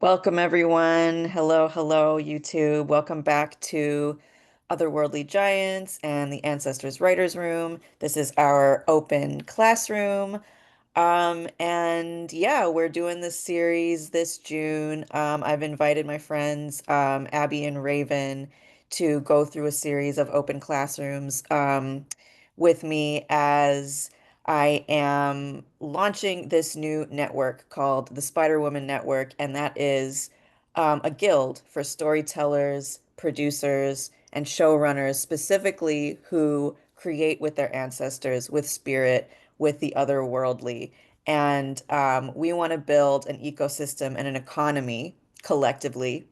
Welcome, everyone. Hello, hello, YouTube. Welcome back to Otherworldly Giants and the Ancestors Writers Room. This is our open classroom. And yeah, we're doing this series this June. I've invited my friends, Abby and Raven, to go through a series of open classrooms, with me as I am launching this new network called the SpiderWoman Network, and that is a guild for storytellers, producers, and showrunners, specifically who create with their ancestors, with spirit, with the otherworldly. And we want to build an ecosystem and an economy collectively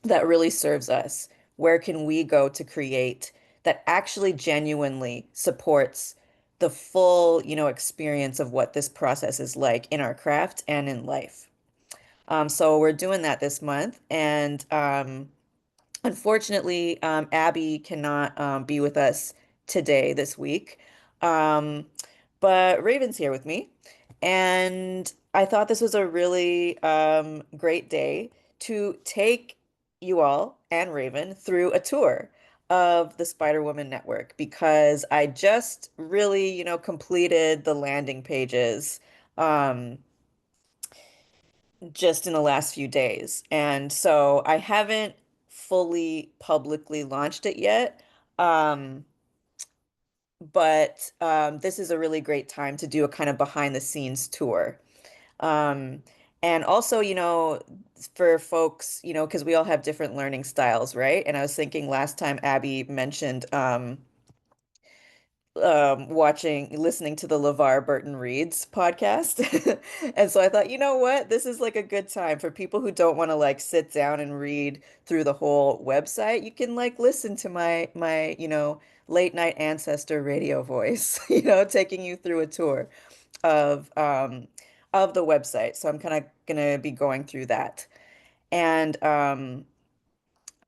that really serves us. Where can we go to create that actually genuinely supports the full, experience of what this process is like in our craft and in life? So we're doing that this month, and unfortunately, Abby cannot be with us today this week. Um, but Raven's here with me, and I thought this was a really great day to take you all and Raven through a tour of the Spider-Woman Network because I just really, completed the landing pages. Um, just in the last few days. And so I haven't fully publicly launched it yet. Um, but this is a really great time to do a kind of behind the scenes tour. Um, and also, for folks, because we all have different learning styles, right? And I was thinking last time Abby mentioned listening to the LeVar Burton Reads podcast. And so I thought, you know what? This is like a good time for people who don't want to like sit down and read through the whole website. You can like listen to my, late night ancestor radio voice, taking you through a tour of um of the website. So I'm kind of gonna be going through that. And I'm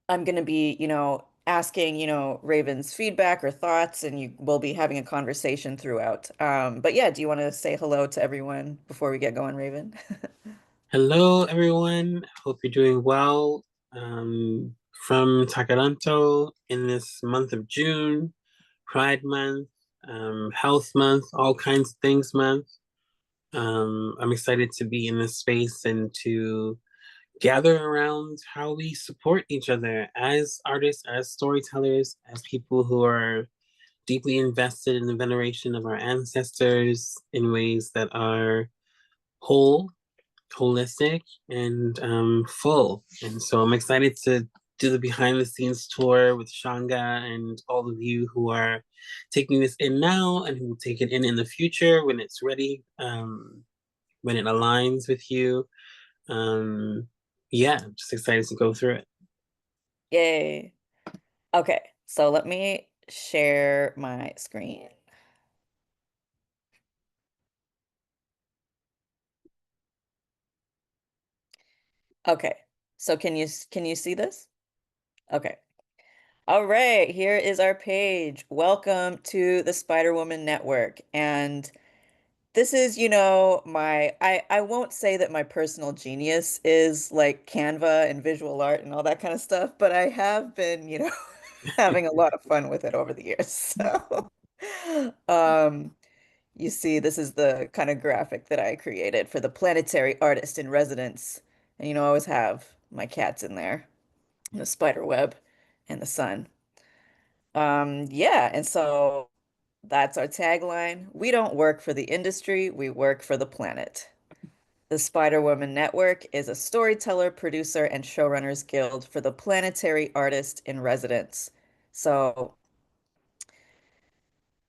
going to be, asking, Raven's feedback or thoughts, and you will be having a conversation throughout. But yeah, do you want to say hello to everyone before we get going, Raven? Hello, everyone. Hope you're doing well. Um, from Takaranto in this month of June, Pride Month, Health Month, all kinds of things month. I'm excited to be in this space and to gather around how we support each other as artists, as storytellers, as people who are deeply invested in the veneration of our ancestors in ways that are whole, holistic, and full. And so I'm excited to do the behind the scenes tour with Shaunga and all of you who are taking this in now and who will take it in the future when it's ready, when it aligns with you. Um, yeah, I'm just excited to go through it. Yay. Okay, so let me share my screen. Okay. So can you see this? Okay. All right, here is our page. Welcome to the Spider-Woman Network. And this is, I won't say that my personal genius is like Canva and visual art and all that kind of stuff, but I have been, having a lot of fun with it over the years. So, um, you see, this is the kind of graphic that I created for the planetary artist in residence. And I always have my cats in there, the spider web and the sun. Yeah, and so that's our tagline. We don't work for the industry, we work for the planet. The Spider-Woman Network is a storyteller, producer, and showrunners guild for the planetary artist in residence. So,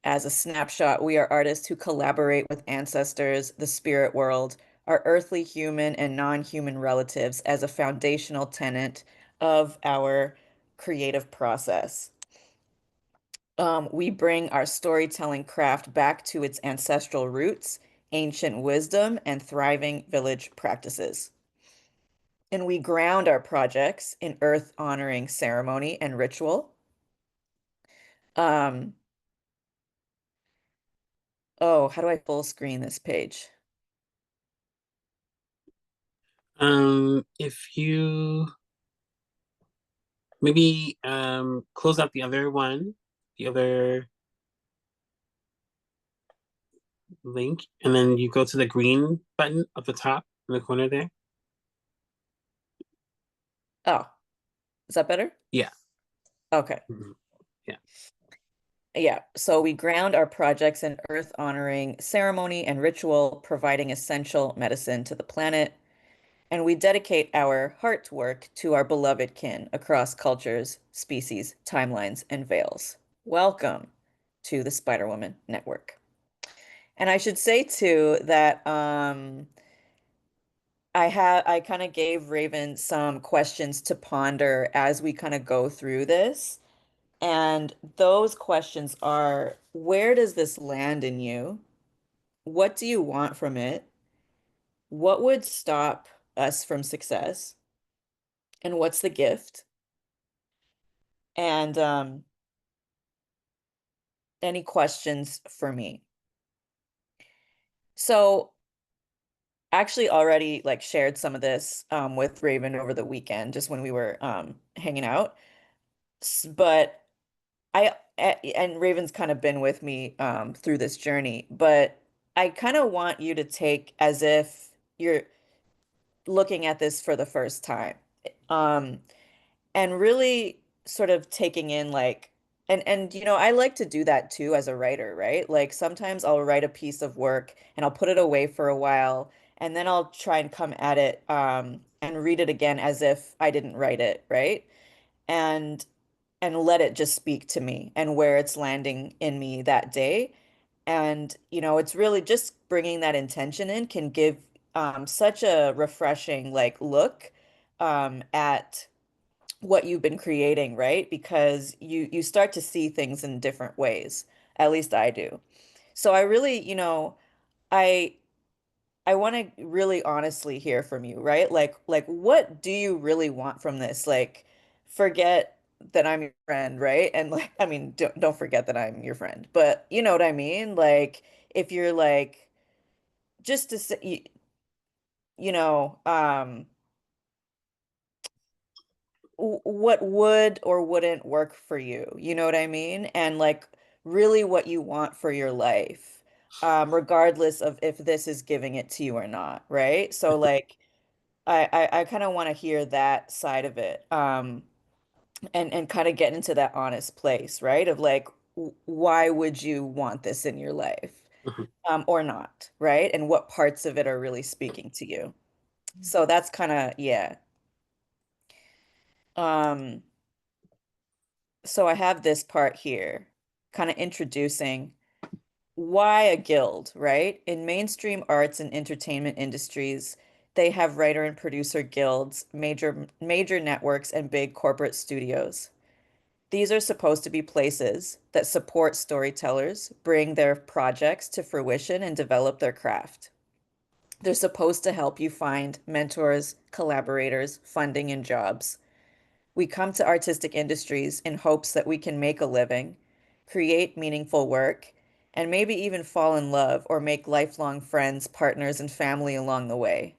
as a snapshot, we are artists who collaborate with ancestors, the spirit world, our earthly human and non-human relatives as a foundational tenet of our creative process. We bring our storytelling craft back to its ancestral roots, ancient wisdom, and thriving village practices. And we ground our projects in earth honoring ceremony and ritual. Um, oh, how do I full screen this page? If you maybe close out the other one, the other link, and then you go to the green button at the top in the corner there. Oh, is that better? Yeah. Okay. Mhm. Yeah. Yeah, so we ground our projects in earth honoring ceremony and ritual, providing essential medicine to the planet. And we dedicate our heart work to our beloved kin across cultures, species, timelines, and veils. Welcome to the Spider-Woman Network. And I should say too that I kind of gave Raven some questions to ponder as we kind of go through this. And those questions are, where does this land in you? What do you want from it? What would stop us from success? And what's the gift? And any questions for me? So actually already like shared some of this with Raven over the weekend, just when we were hanging out. But and Raven's kind of been with me through this journey, but I kind of want you to take as if you're looking at this for the first time. Um, and really sort of taking in like and I like to do that too as a writer, right? Like sometimes I'll write a piece of work and I'll put it away for a while and then I'll try and come at it and read it again as if I didn't write it, right? And and let it just speak to me and where it's landing in me that day. And it's really just bringing that intention in can give such a refreshing like look at what you've been creating, right? Because you start to see things in different ways. At least I do. So I really, I I want to really honestly hear from you, right? Like what do you really want from this? Like forget that I'm your friend, right? And like I mean, don't forget that I'm your friend. But you know what I mean? Like if you're like just to say, you know, what would or wouldn't work for you. You know what I mean? And like really what you want for your life, regardless of if this is giving it to you or not, right? So like I kind of want to hear that side of it, and kind of get into that honest place, right? Of like, why would you want this in your life, Mhm. or not, right? And what parts of it are really speaking to you? So that's kind of, yeah. Um, So I have this part here, kind of introducing why a guild, right? In mainstream arts and entertainment industries, they have writer and producer guilds, major networks, and big corporate studios. These are supposed to be places that support storytellers, bring their projects to fruition, and develop their craft. They're supposed to help you find mentors, collaborators, funding, and jobs. We come to artistic industries in hopes that we can make a living, create meaningful work, and maybe even fall in love or make lifelong friends, partners, and family along the way.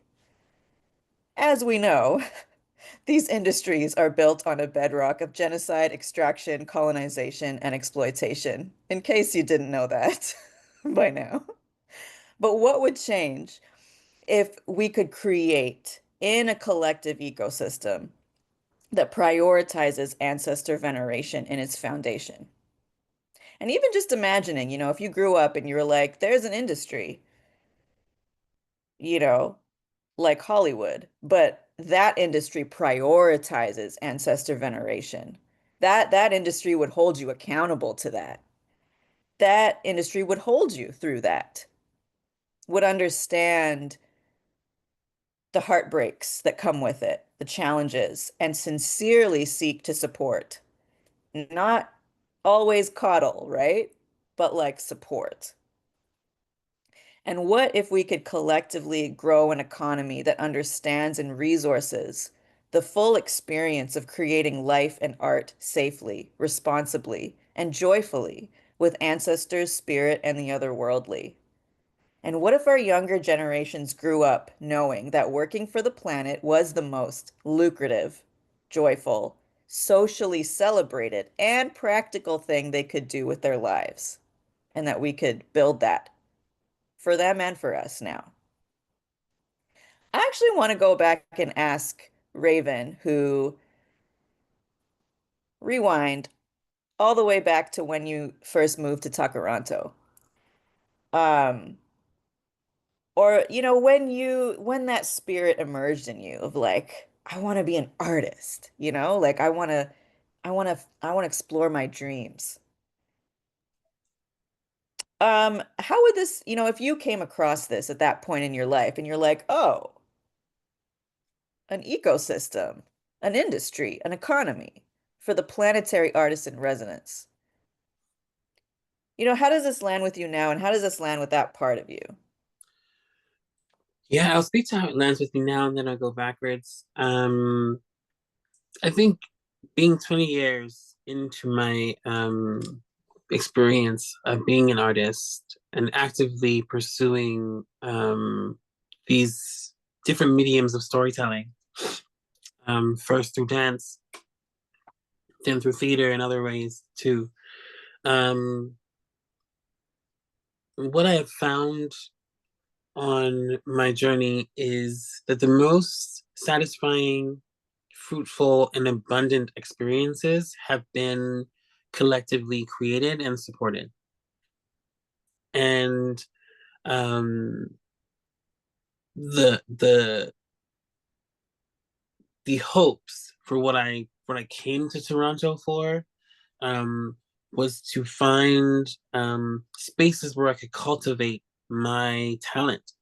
As we know, these industries are built on a bedrock of genocide, extraction, colonization, and exploitation, in case you didn't know that by now. But what would change if we could create in a collective ecosystem that prioritizes ancestor veneration in its foundation? And even just imagining, if you grew up and you were like, there's an industry, you know, like Hollywood, but that industry prioritizes ancestor veneration. That industry would hold you accountable to that. That industry would hold you through that, would understand the heartbreaks that come with it, the challenges, and sincerely seek to support. Not always coddle, right? But like support. And what if we could collectively grow an economy that understands and resources the full experience of creating life and art safely, responsibly, and joyfully with ancestors, spirit, and the otherworldly? And what if our younger generations grew up knowing that working for the planet was the most lucrative, joyful, socially celebrated, and practical thing they could do with their lives, and that we could build that for them and for us now? I actually want to go back and ask Ravyn, who rewind all the way back to when you first moved to Takaranto. Um, or when that spirit emerged in you of like, I want to be an artist, like I want to explore my dreams. How would this, if you came across this at that point in your life and you're like, oh, an ecosystem, an industry, an economy for the planetary artist in residence. How does this land with you now, and how does this land with that part of you? Yeah, I'll speak to how it lands with me now and then I'll go backwards. I think being 20 years into my experience of being an artist and actively pursuing these different mediums of storytelling, first through dance, then through theater and other ways too. Um, what I have found on my journey is that the most satisfying, fruitful, and abundant experiences have been collectively created and supported. And um, the the the hopes for what I came to Toronto for um, was to find spaces where I could cultivate my talent.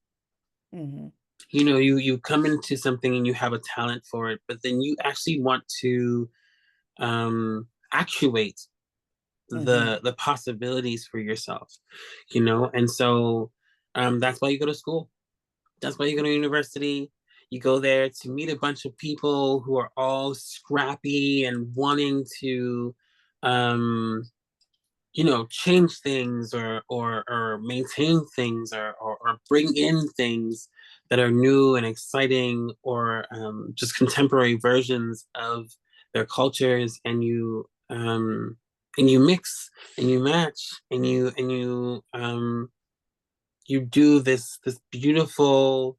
Hmm. You come into something and you have a talent for it, but then you actually want to actuate Hmm. the possibilities for yourself, and so that's why you go to school. That's why you go to university. You go there to meet a bunch of people who are all scrappy and wanting to um change things or maintain things or bring in things that are new and exciting or just contemporary versions of their cultures, and you mix and you match and you do this beautiful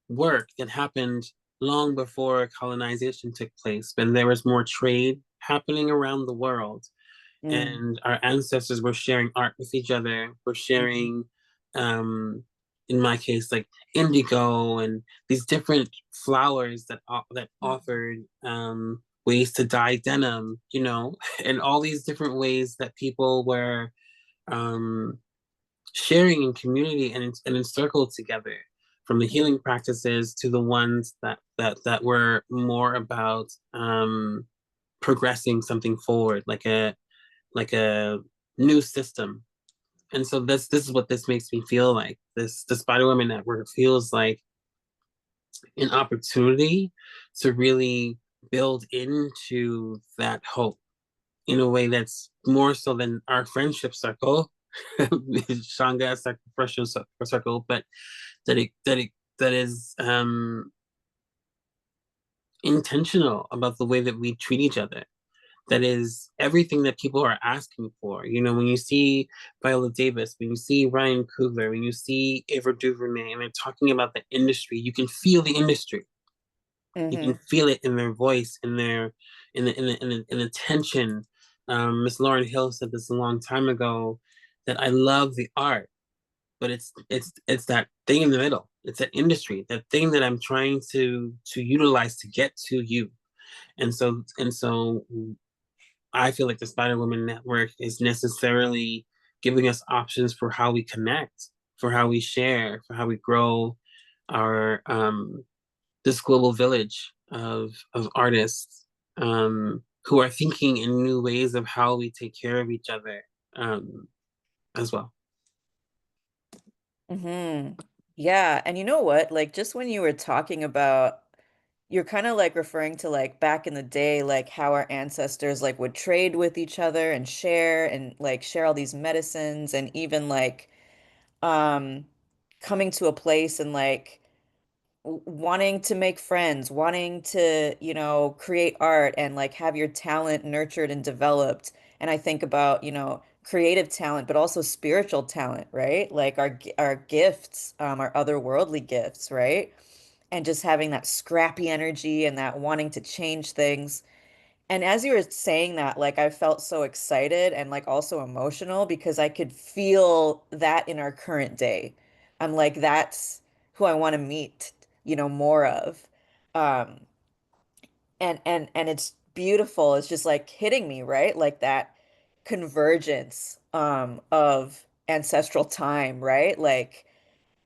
work that happened long before colonization took place, when there was more trade happening around the world, Mm. and our ancestors were sharing art with each other. We're sharing, um, in my case, like indigo and these different flowers that offered ways to dye denim, and all these different ways that people were um, sharing in community and in circle together. From the healing practices to the ones that were more about progressing something forward, like a new system. And so this is what this makes me feel like. The SpiderWoman Network feels like an opportunity to really build into that hope in a way that's more so than our friendship circle, Shaunga circle, but that is intentional about the way that we treat each other, that is everything that people are asking for. When you see Viola Davis, when you see Ryan Coogler, when you see Ava DuVernay, and they're talking about the industry, you can feel the industry. You can Hmm. feel it in their voice, in the tension. Miss Lauren Hill said this a long time ago, that I love the art, but it's that thing in the middle. It's that industry, that thing that I'm trying to utilize to get to you. And so I feel like the SpiderWoman Network is necessarily giving us options for how we connect, for how we share, for how we grow our this global village of artists who are thinking in new ways of how we take care of each other as well. Hmm. Yeah, and you know what? Like just when you were talking about, you're kind of like referring to like back in the day, like how our ancestors like would trade with each other and like share all these medicines and even like um coming to a place and like wanting to make friends, wanting to, create art and like have your talent nurtured and developed. And I think about, creative talent, but also spiritual talent, right? Like our gifts, our otherworldly gifts, right? And just having that scrappy energy and that wanting to change things. And as you were saying that, like I felt so excited and like also emotional because I could feel that in our current day. I'm like, that's who I want to meet, more of. Um, and it's beautiful. It's just like hitting me, right? Like that convergence of ancestral time, right? Like,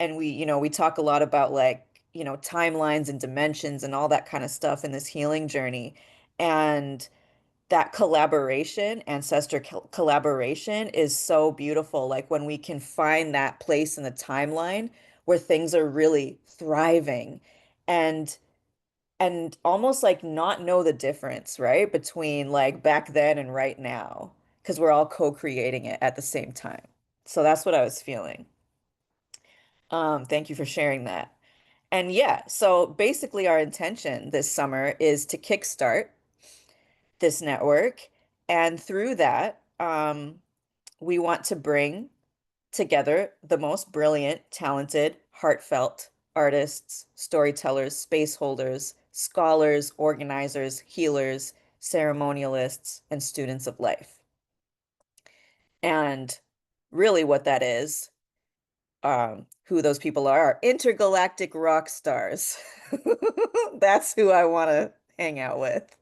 and we talk a lot about like, timelines and dimensions and all that kind of stuff in this healing journey. And that collaboration, collaboration is so beautiful. Like when we can find that place in the timeline where things are really thriving and and almost like not know the difference, right? Between like back then and right now, because we're all co-creating it at the same time. So that's what I was feeling. Thank you for sharing that. And yeah, so basically our intention this summer is to kickstart this network. And through that, we want to bring together the most brilliant, talented, heartfelt artists, storytellers, space holders, scholars, organizers, healers, ceremonialists, and students of life. And really, what that is, who those people are intergalactic rock stars. That's who I want to hang out with.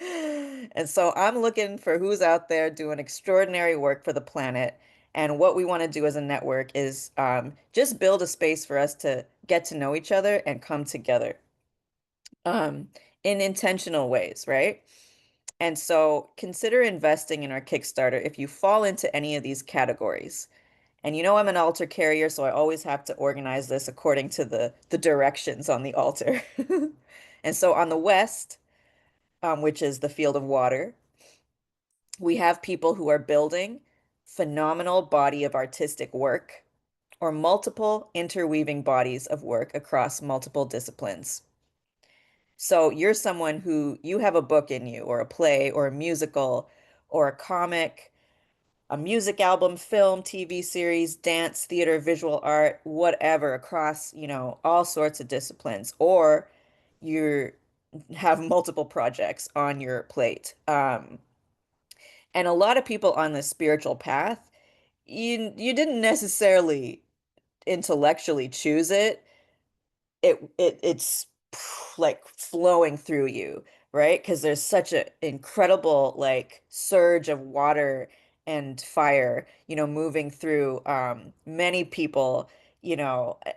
And so I'm looking for who's out there doing extraordinary work for the planet. And what we want to do as a network is just build a space for us to get to know each other and come together um, in intentional ways, right? And so consider investing in our Kickstarter if you fall into any of these categories. And I'm an altar carrier, so I always have to organize this according to the directions on the altar. And so on the west, which is the field of water, we have people who are building phenomenal body of artistic work or multiple interweaving bodies of work across multiple disciplines. So you're someone who you have a book in you, or a play, or a musical, or a comic, a music album, film, TV series, dance, theater, visual art, whatever, across, all sorts of disciplines, or you have multiple projects on your plate. And a lot of people on the spiritual path, you didn't necessarily intellectually choose it. It's like flowing through you, right? Because there's such an incredible like surge of water and fire, moving through many people,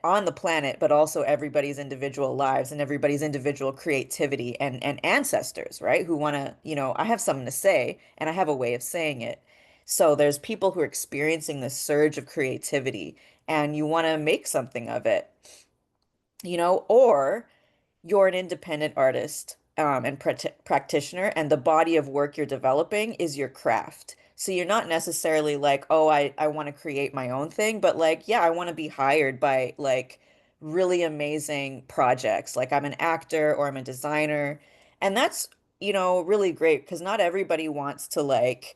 on the planet, but also everybody's individual lives and everybody's individual creativity and ancestors, right? Who want to, I have something to say and I have a way of saying it. So there's people who are experiencing this surge of creativity and you want to make something of it, or you're an independent artist and practitioner, and the body of work you're developing is your craft. So you're not necessarily like, oh, I want to create my own thing, but like, yeah, I want to be hired by like really amazing projects. Like I'm an actor or I'm a designer. And that's, really great because not everybody wants to like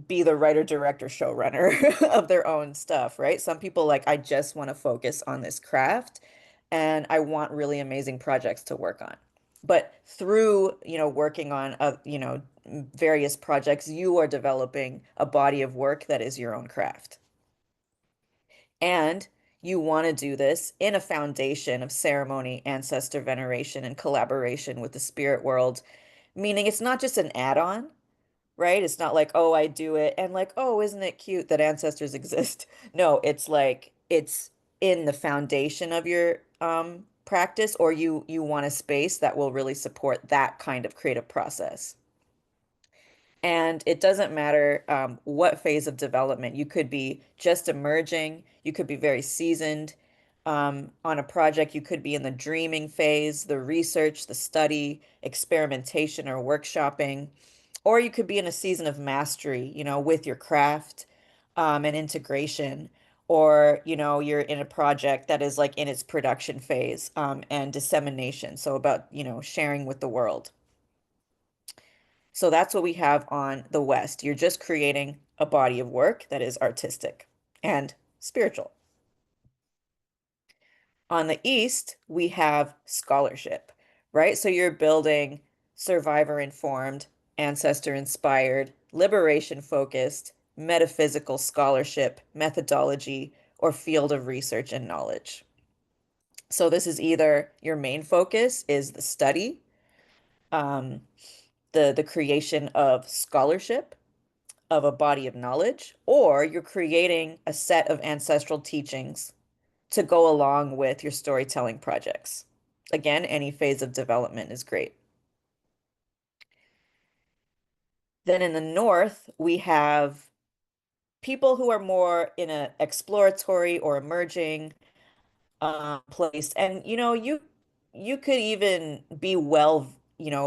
be the writer, director, showrunner of their own stuff, right? Some people like, I just want to focus on this craft and I want really amazing projects to work on. But through, working on, various projects, you are developing a body of work that is your own craft. And you want to do this in a foundation of ceremony, ancestor veneration, and collaboration with the spirit world, meaning it's not just an add-on, right? It's not like, oh, I do it and like, oh, isn't it cute that ancestors exist? No, it's like it's in the foundation of your practice, or you want a space that will really support that kind of creative process. And it doesn't matter what phase of development. You could be just emerging, you could be very seasoned on a project, you could be in the dreaming phase, the research, the study, experimentation, or workshopping, or you could be in a season of mastery, with your craft and integration, or you're in a project that is like in its production phase, and dissemination, so about sharing with the world. So that's what we have on the West. You're just creating a body of work that is artistic and spiritual. On the East, we have scholarship, right? So you're building survivor informed, ancestor inspired, liberation focused, metaphysical scholarship, methodology, or field of research and knowledge. So this is either your main focus is the study, um, the creation of scholarship, of a body of knowledge, or you're creating a set of ancestral teachings to go along with your storytelling projects. Again, any phase of development is great. Then in the north, we have people who are more in an exploratory or emerging place. And you could even be well,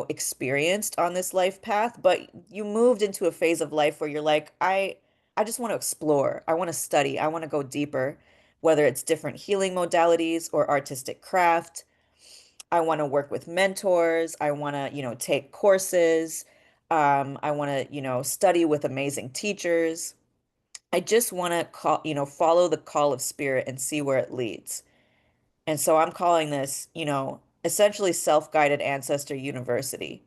experienced on this life path, but you moved into a phase of life where you're like, I just want to explore. I want to study. I want to go deeper, whether it's different healing modalities or artistic craft. I want to work with mentors. I want to, take courses. I want to, study with amazing teachers. I just want to follow the call of spirit and see where it leads. And so I'm calling this, essentially self-guided ancestor university.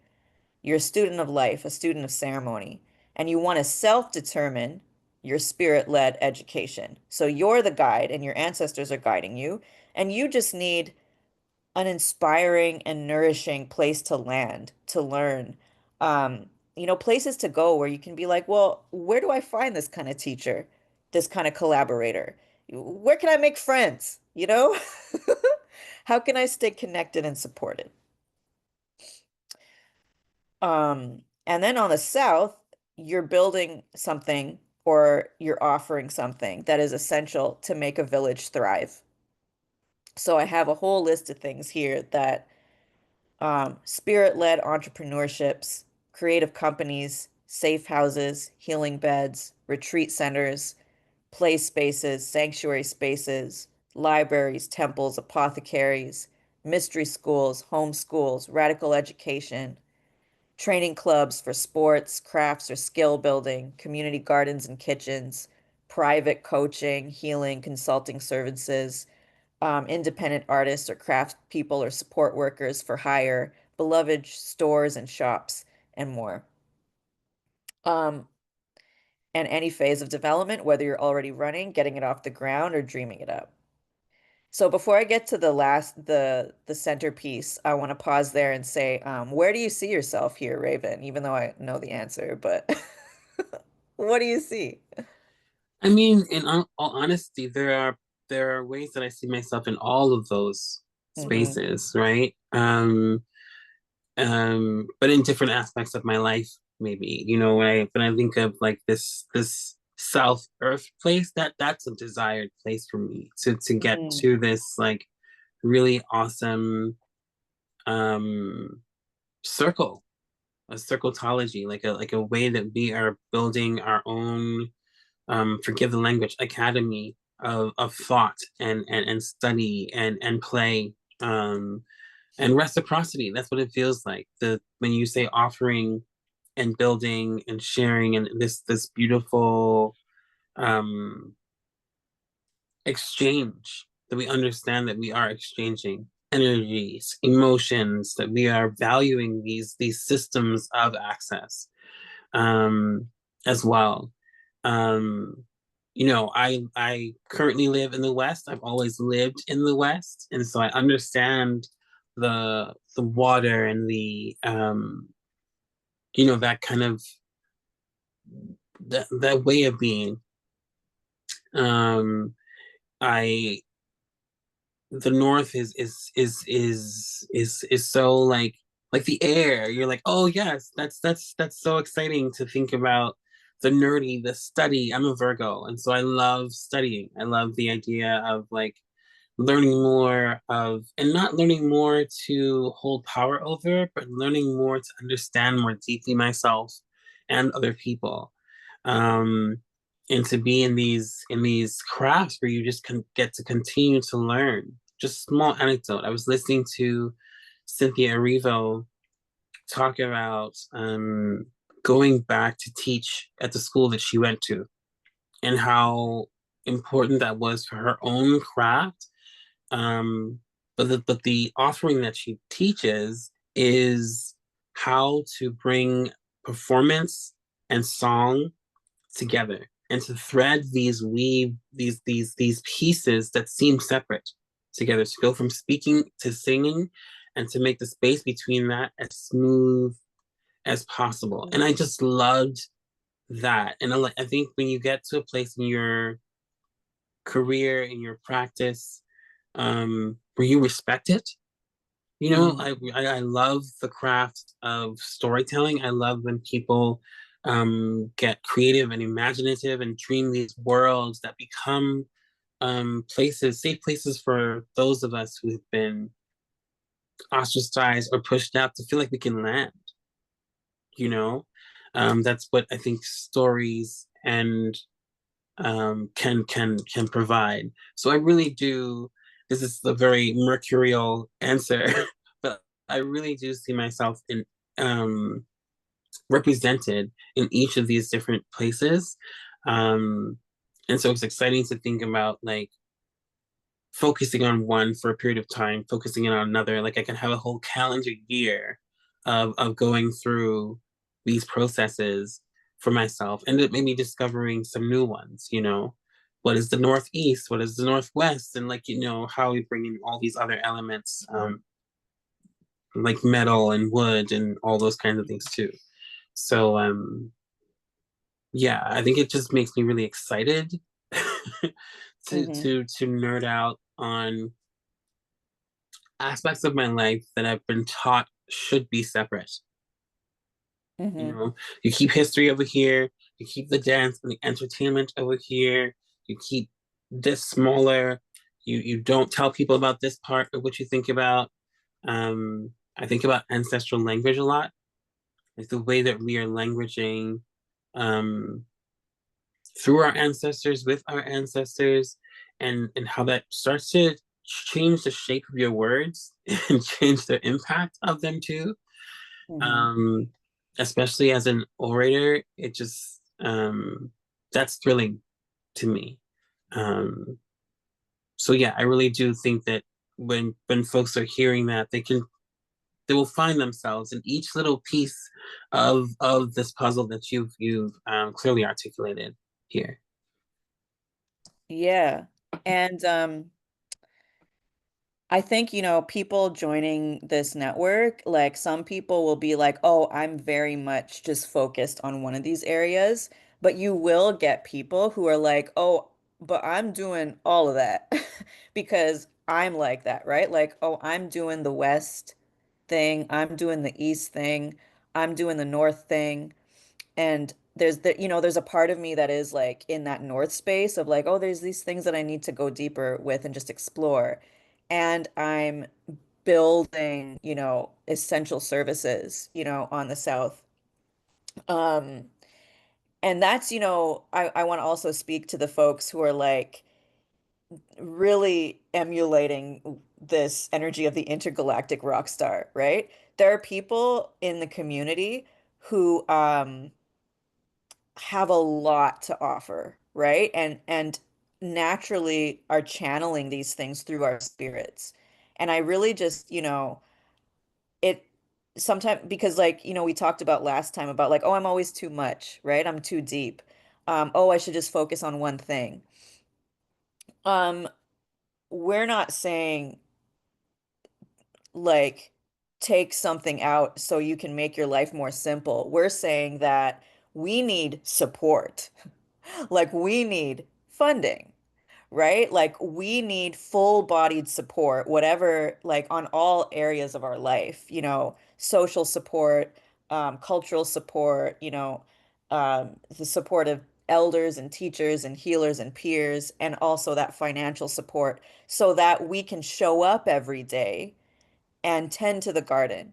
You're a student of life, a student of ceremony, and you want to self-determine your spirit-led education. So you're the guide and your ancestors are guiding you, and you just need an inspiring and nourishing place to land, to learn. Places to go where you can be like, well, where do I find this kind of teacher, this kind of collaborator? Where can I make friends? How can I stay connected and supported? And then on the south, you're building something or you're offering something that is essential to make a village thrive. So I have a whole list of things here that spirit-led entrepreneurships, creative companies, safe houses, healing beds, retreat centers, play spaces, sanctuary spaces, libraries, temples, apothecaries, mystery schools, home schools, radical education, training clubs for sports, crafts, or skill building, community gardens and kitchens, private coaching, healing, consulting services, independent artists or craft people or support workers for hire, beloved stores and shops, and more. Um, and any phase of development, whether you're already running, getting it off the ground, or dreaming it up. So before I get to the centerpiece, I want to pause there and say, where do you see yourself here, Ravyn? Even though I know the answer, but what do you see? I mean, in all honesty, there are ways that I see myself in all of those Hmm. spaces, right? But in different aspects of my life, maybe. When I think of like this South Earth place, that's a desired place for me to get Mm. to this like really awesome um circle, a circletology, like a way that we are building our own forgive the language, academy of thought and study and play, and reciprocity. That's what it feels like. When you say offering and building and sharing and this beautiful um exchange, that we understand that we are exchanging energies, emotions, that we are valuing these systems of access, um, as well. Um, I currently live in the West. I've always lived in the West, and so I understand the water and the that kind of that way of being. Um, I The North is so like the air. You're like, oh yes, that's so exciting to think about the nerdy, the study. I'm a Virgo, and so I love studying. I love the idea of like learning more of, and not learning more to hold power over, but learning more to understand more deeply myself and other people. Um, and to be in these crafts where you just can get to continue to learn. Just small anecdote. I was listening to Cynthia Erivo talk about going back to teach at the school that she went to and how important that was for her own craft. But the offering that she teaches is how to bring performance and song together and to thread these pieces that seem separate together, to go from speaking to singing and to make the space between that as smooth as possible. And I Mhm. just loved that. And I think when you get to a place in your career, in your practice, where you respect it, you know, Mhm. I love the craft of storytelling. I love when people get creative and imaginative and dream these worlds that become places, safe places for those of us who've been ostracized or pushed out to feel like we can land, you know? That's what I think stories and can provide. So I really do. This is a very mercurial answer, but I really do see myself in um, represented in each of these different places, um, and so it's exciting to think about like focusing on one for a period of time, focusing on another. Like I can have a whole calendar year of going through these processes for myself, and it made me discovering some new ones. You know, what is the Northeast? What is the Northwest? And like how we bring in all these other elements, like metal and wood and all those kinds of things too. So yeah, I think it just makes me really excited Mhm. to nerd out on aspects of my life that I've been taught should be separate. You Mhm. know, you keep history over here, you keep the dance and the entertainment over here, you keep this smaller, you don't tell people about this part of what you think about. I think about ancestral language a lot, like the way that we are languaging um, through our ancestors, with our ancestors, and how that starts to change the shape of your words and change the impact of them too. Mhm. um, Especially as an orator, it just that's thrilling to me. Um, so yeah, I really do think that when folks are hearing that, they will find themselves in each little piece of this puzzle that you've clearly articulated here. Yeah. And I think, people joining this network, like some people will be like, oh, I'm very much just focused on one of these areas. But you will get people who are like, oh, but I'm doing all of that because I'm like that, right? Like, oh, I'm doing the West thing, I'm doing the East thing, I'm doing the North thing. And there's a part of me that is like in that north space of like, oh, there's these things that I need to go deeper with and just explore. And I'm building, essential services, on the south. Um, and that's, I want to also speak to the folks who are like really emulating this energy of the intergalactic rock star, right? There are people in the community who have a lot to offer, right? And naturally are channeling these things through our spirits. And I really just, it sometimes because like, we talked about last time about like, oh, I'm always too much, right? I'm too deep. Oh, I should just focus on one thing. Um, we're not saying like take something out so you can make your life more simple. We're saying that we need support. Like we need funding, right? Like we need full-bodied support, whatever, like on all areas of our life, social support, cultural support, the support of elders and teachers and healers and peers, and also that financial support so that we can show up every day and tend to the garden,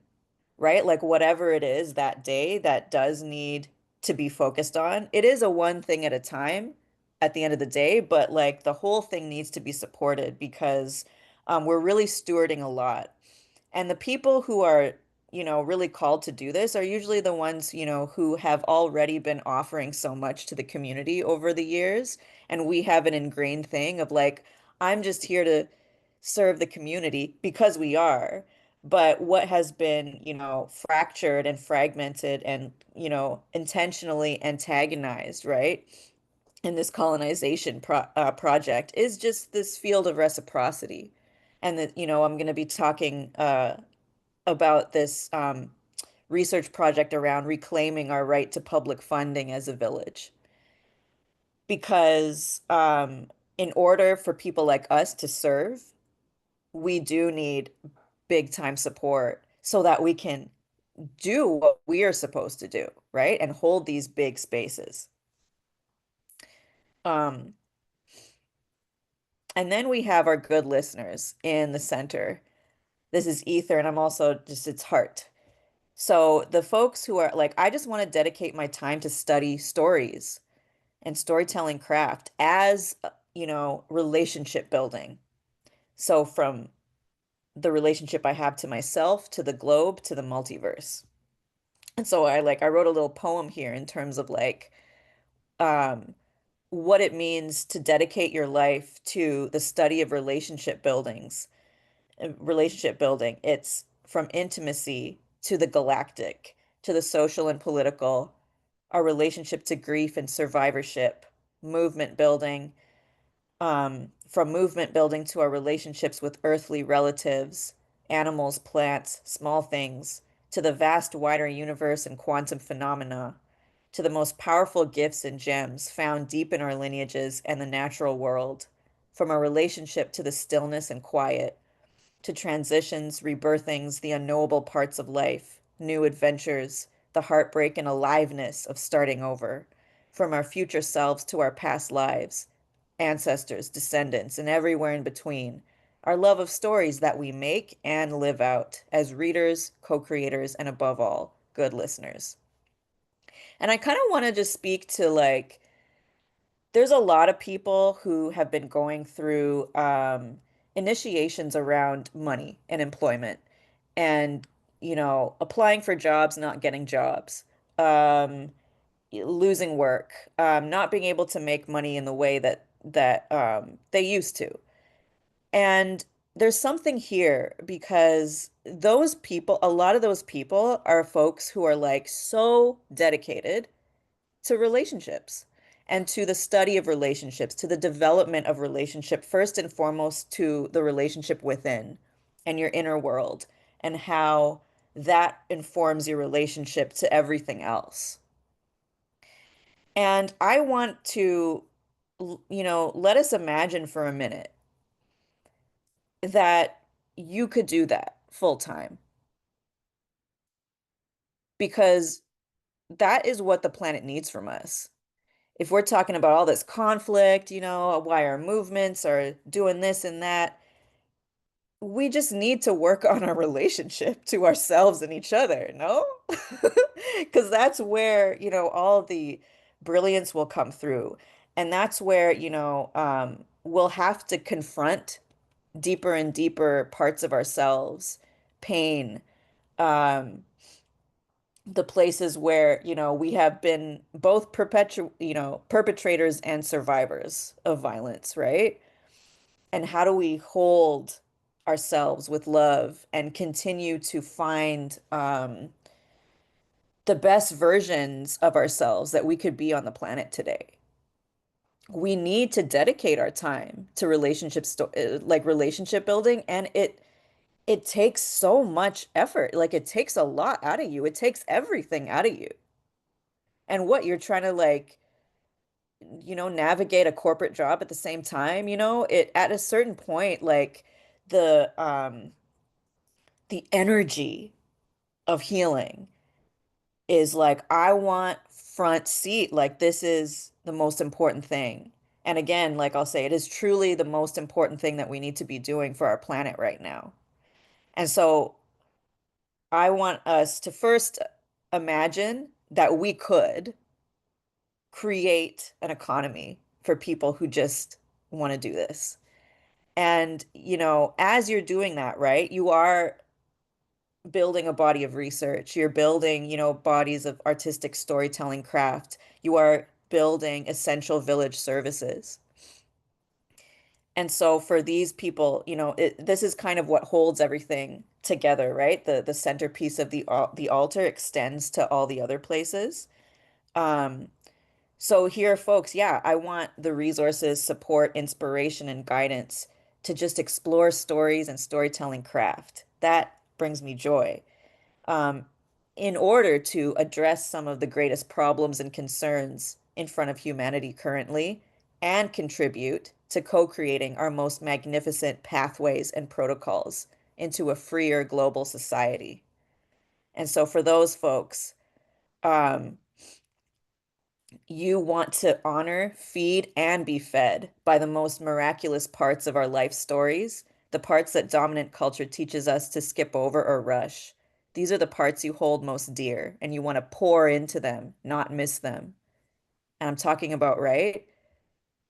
right? Like whatever it is that day that does need to be focused on, it is a one thing at a time, at the end of the day, but like the whole thing needs to be supported because we're really stewarding a lot. And the people who are, really called to do this are usually the ones, who have already been offering so much to the community over the years. And we have an ingrained thing of like, I'm just here to serve the community because we are. But what has been, fractured and fragmented and, intentionally antagonized, right? In this colonization project is just this field of reciprocity. And that, I'm going to be talking about this research project around reclaiming our right to public funding as a village. Because in order for people like us to serve, we do need big time support so that we can do what we are supposed to do, right? And hold these big spaces. Um, and then we have our good listeners in the center. This is Ether, and I'm also just its heart. So the folks who are like, I just want to dedicate my time to study stories and storytelling craft as, relationship building. So from the relationship I have to myself, to the globe, to the multiverse. And so I wrote a little poem here in terms of like um what it means to dedicate your life to the study of relationship building. It's from intimacy to the galactic, to the social and political, our relationship to grief and survivorship, movement building, from movement building to our relationships with earthly relatives, animals, plants, small things, to the vast wider universe and quantum phenomena, to the most powerful gifts and gems found deep in our lineages and the natural world, from our relationship to the stillness and quiet, to transitions, rebirthings, the unknowable parts of life, new adventures, the heartbreak and aliveness of starting over, from our future selves to our past lives, ancestors, descendants, and everywhere in between. Our love of stories that we make and live out as readers, co-creators, and above all, good listeners. And I kind of want to just speak to like, there's a lot of people who have been going through initiations around money and employment and, applying for jobs, not getting jobs, um, losing work, not being able to make money in the way that they used to. And there's something here because those people, a lot of those people are folks who are like so dedicated to relationships and to the study of relationships, to the development of relationship, first and foremost to the relationship within and your inner world and how that informs your relationship to everything else. And I want to, let us imagine for a minute that you could do that full time because that is what the planet needs from us. If we're talking about all this conflict, why our movements are doing this and that, we just need to work on our relationship to ourselves and each other, no? Because that's where, all the brilliance will come through. And that's where, we'll have to confront deeper and deeper parts of ourselves, pain, um, the places where, we have been both perpetrators and survivors of violence, right? And how do we hold ourselves with love and continue to find the best versions of ourselves that we could be on the planet today? We need to dedicate our time to like relationship building, and it takes so much effort. Like it takes a lot out of you. It takes everything out of you. And what you're trying to like, navigate a corporate job at the same time, it at a certain point, like the energy of healing is like, I want front seat. Like this is the most important thing. And again, like I'll say, it is truly the most important thing that we need to be doing for our planet right now. And so I want us to first imagine that we could create an economy for people who just want to do this. And, as you're doing that, right, you are building a body of research. You're building, bodies of artistic storytelling craft. You are building essential village services. And so for these people, this is kind of what holds everything together, right? The centerpiece of the altar extends to all the other places. Um, so here, folks, yeah, I want the resources, support, inspiration, and guidance to just explore stories and storytelling craft. That brings me joy. Um, in order to address some of the greatest problems and concerns in front of humanity currently and contribute to co-creating our most magnificent pathways and protocols into a freer global society. And so for those folks, um, you want to honor, feed, and be fed by the most miraculous parts of our life stories, the parts that dominant culture teaches us to skip over or rush. These are the parts you hold most dear, and you want to pour into them, not miss them. And I'm talking about, right?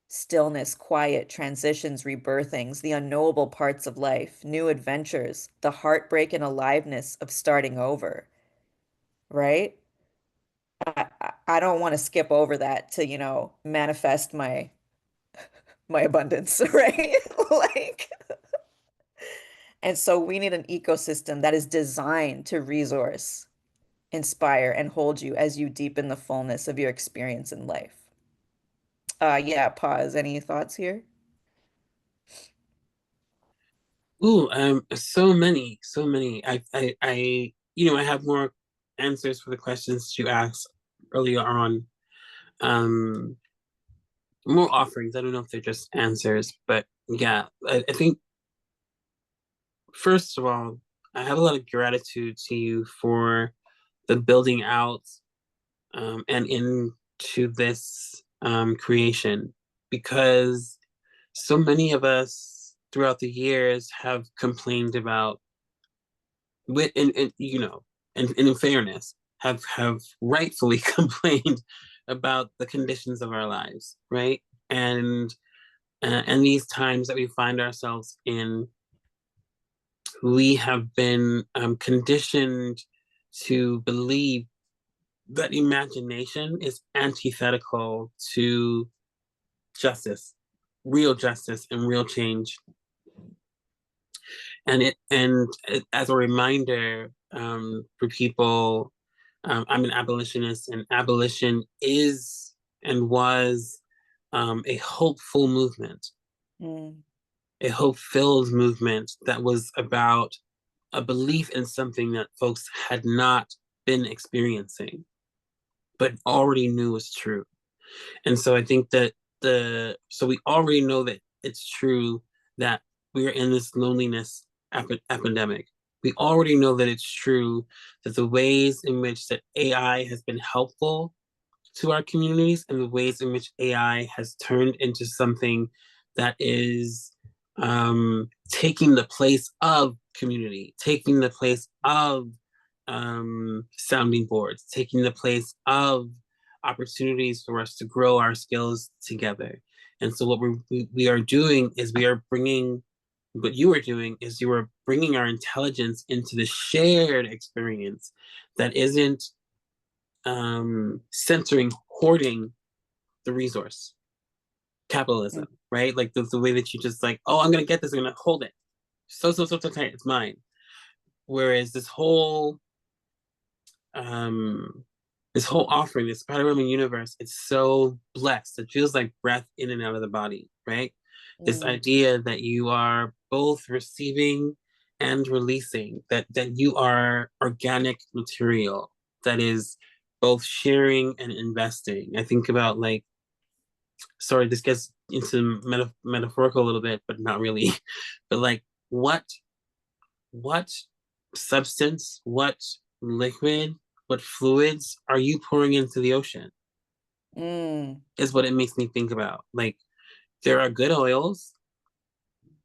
Stillness, quiet, transitions, rebirthings, the unknowable parts of life, new adventures, the heartbreak and aliveness of starting over, right? I don't want to skip over that to, manifest my abundance, right? Like, and so we need an ecosystem that is designed to resource, inspire, and hold you as you deepen the fullness of your experience in life. Yeah, pause. Any thoughts here? Ooh, so many, so many. I have more answers for the questions you asked earlier on. Um, More offerings. I don't know if they're just answers, but yeah, I think first of all, I have a lot of gratitude to you for the building out and into this creation because so many of us throughout the years have complained about with and and in fairness have rightfully complained about the conditions of our lives, right? And these times that we find ourselves in, we have been conditioned to believe that imagination is antithetical to justice and real change. And as a reminder for people, I'm an abolitionist, and abolition is and was a hopeful movement, Mm, a hope-filled movement that was about a belief in something that folks had not been experiencing, but already knew was true. And so I think that so we already know that it's true that we are in this loneliness epidemic. We already know that it's true that the ways in which that AI has been helpful to our communities and the ways in which AI has turned into something that is taking the place of community, taking the place of sounding boards, taking the place of opportunities for us to grow our skills together. And so what we are doing is we are bringing what you are doing is you are bringing our intelligence into the shared experience that isn't censoring, hoarding the resource, capitalism, mm, right? Like the way that you just like, oh, I'm gonna get this, I'm gonna hold it. So tight, it's mine. Whereas um this whole offering, this SpiderWoman universe, it's so blessed. It feels like breath in and out of the body, right? This mm, idea that you are both receiving and releasing, that you are organic material that is both sharing and investing. I think about like, sorry, this gets into metaphorical a little bit, but not really. But like, what what substance, what liquid, what fluids are you pouring into the ocean? mm, Is what it makes me think about. Like, there are good oils.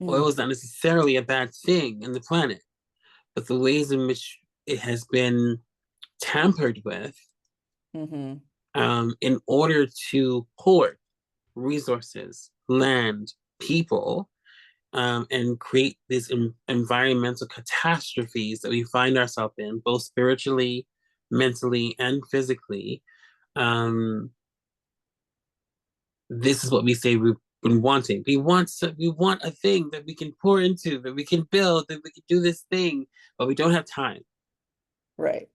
Oil mm, is not necessarily a bad thing in the planet, but the ways in which it has been tampered with mm-hmm, in order to hoard, resources, land, people, and create these environmental catastrophes that we find ourselves in, both spiritually, mentally, and physically. Um, this is what we say we've been wanting. We want a thing that we can pour into, that we can build, that we can do this thing, but we don't have time. Right.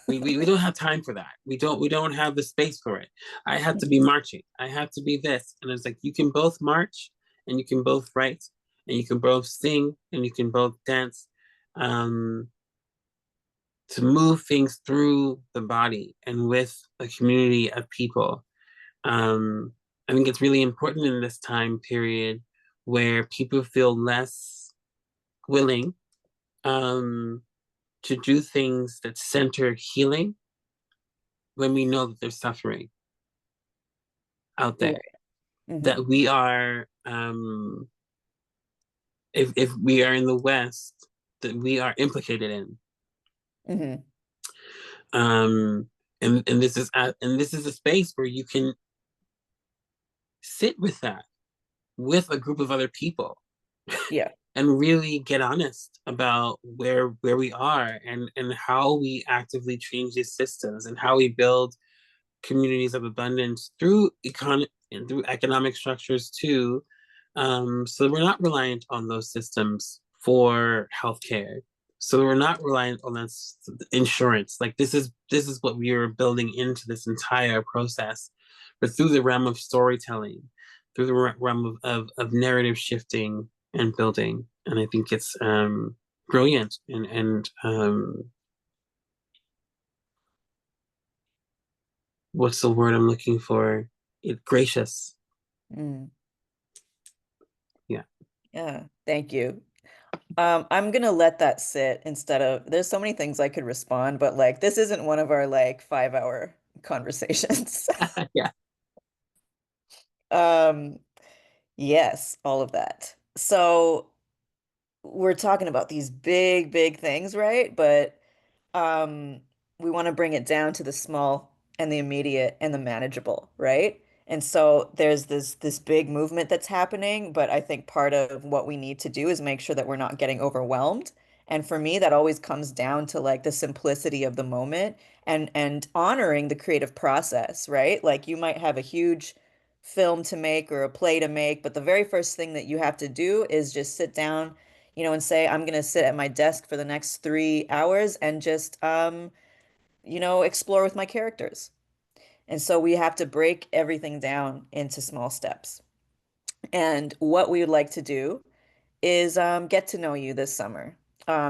We don't have time for that. We don't have the space for it. I have to be marching. I have to be this. And it's like you can both march and you can both write and you can both sing and you can both dance. Um, to move things through the body and with a community of people. Um, I think it's really important in this time period where people feel less willing um, to do things that center healing when we know that there's suffering out there. Right. Hmm. That we are, if we are in the West, that we are implicated in. Hmm. Um, and this is a space where you can sit with that with a group of other people Yeah. and really get honest about where we are and how we actively change these systems and how we build communities of abundance through econ and through economic structures too. So we're not reliant on those systems for healthcare. So we're not reliant on that insurance. Like this is what we are building into this entire process, but through the realm of storytelling, through the realm of narrative shifting and building. And I think it's brilliant and what's the word I'm looking for? It gracious. Mm. Yeah. Yeah. Thank you. I'm gonna let that sit instead of there's so many things I could respond, but like this isn't one of our like 5 hour conversations. Yeah. Um, yes, all of that. So we're talking about these big, big things, right? But um, we want to bring it down to the small and the immediate and the manageable, right? And so there's this big movement that's happening, but I think part of what we need to do is make sure that we're not getting overwhelmed. And for me, that always comes down to like the simplicity of the moment and honoring the creative process, right? Like you might have a huge film to make or a play to make, but the very first thing that you have to do is just sit down, and say, I'm going to sit at my desk for the next 3 hours and just, explore with my characters. And so we have to break everything down into small steps. And what we would like to do is get to know you this summer.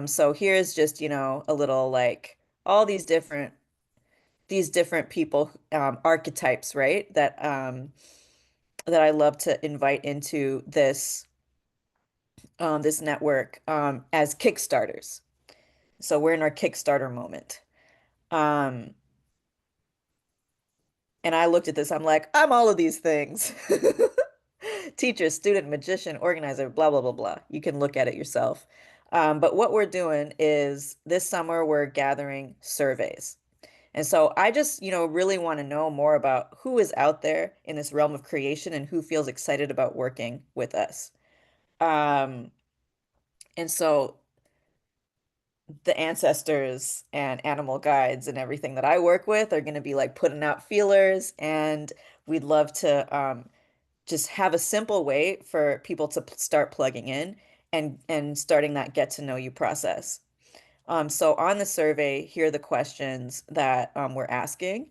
So here's just, a little like all these different people, archetypes, right? That I love to invite into this network as Kickstarters. So we're in our Kickstarter moment. Um, and I looked at this, I'm like, I'm all of these things. Teacher, student, magician, organizer, blah, blah, blah, blah. You can look at it yourself. But what we're doing is this summer we're gathering surveys. And so I just, really want to know more about who is out there in this realm of creation and who feels excited about working with us. Um, and so the ancestors and animal guides and everything that I work with are going to be like putting out feelers, and we'd love to just have a simple way for people to start plugging in and starting that get to know you process. So on the survey, here are the questions that we're asking.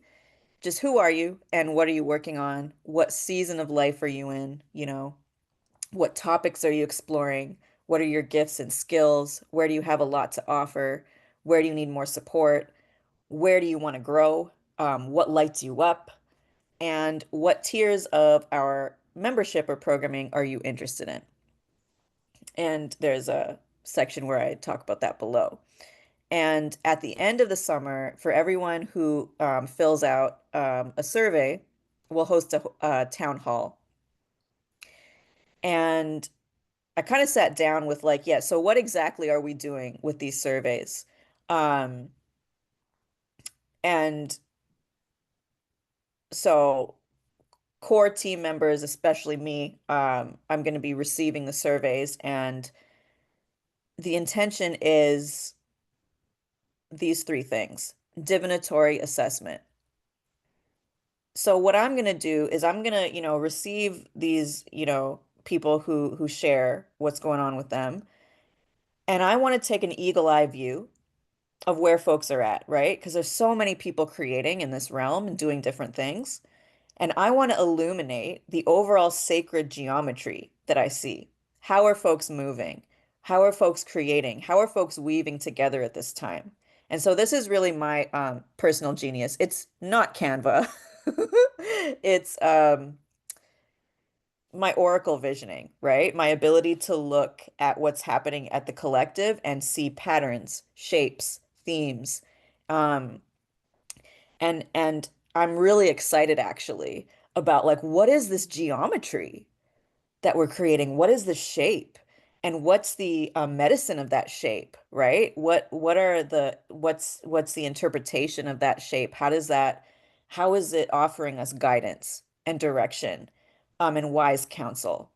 Just who are you and what are you working on? What season of life are you in? What topics are you exploring? What are your gifts and skills? Where do you have a lot to offer? Where do you need more support? Where do you want to grow? What lights you up? And what tiers of our membership or programming are you interested in? And there's a section where I talk about that below. And at the end of the summer, for everyone who fills out a survey, we'll host a town hall. And I kind of sat down with like, yeah, so what exactly are we doing with these surveys? Um, and so core team members, especially me, I'm going to be receiving the surveys, and the intention is these three things. Divinatory assessment. So what I'm going to do is I'm going to, receive these, people who share what's going on with them, and I want to take an eagle eye view of where folks are at, right? Because there's so many people creating in this realm and doing different things. And I want to illuminate the overall sacred geometry that I see. How are folks moving? How are folks creating? How are folks weaving together at this time? And so this is really my personal genius. It's not Canva. It's my oracle visioning, right? My ability to look at what's happening at the collective and see patterns, shapes, themes. Um, and I'm really excited actually about like what is this geometry that we're creating? What is the shape? And what's the medicine of that shape, right? What are the what's the interpretation of that shape? How is it offering us guidance and direction and wise counsel?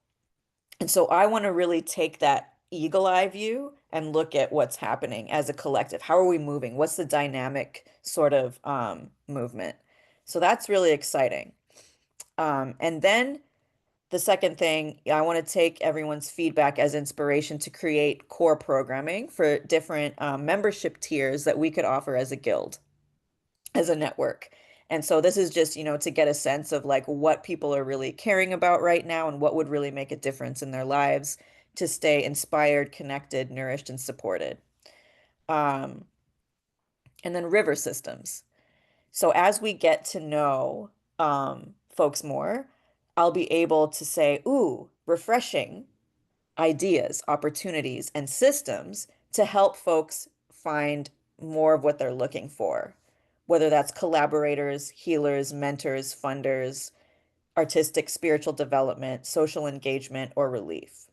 And so I want to really take that eagle eye view and look at what's happening as a collective. How are we moving? What's the dynamic sort of movement? So that's really exciting. And then the second thing, I want to take everyone's feedback as inspiration to create core programming for different membership tiers that we could offer as a guild, as a network. And so this is just, to get a sense of like what people are really caring about right now and what would really make a difference in their lives to stay inspired, connected, nourished, and supported. Um, and then river systems. So as we get to know folks more, I'll be able to say, ooh, refreshing ideas, opportunities, and systems to help folks find more of what they're looking for, whether that's collaborators, healers, mentors, funders, artistic, spiritual development, social engagement, or relief.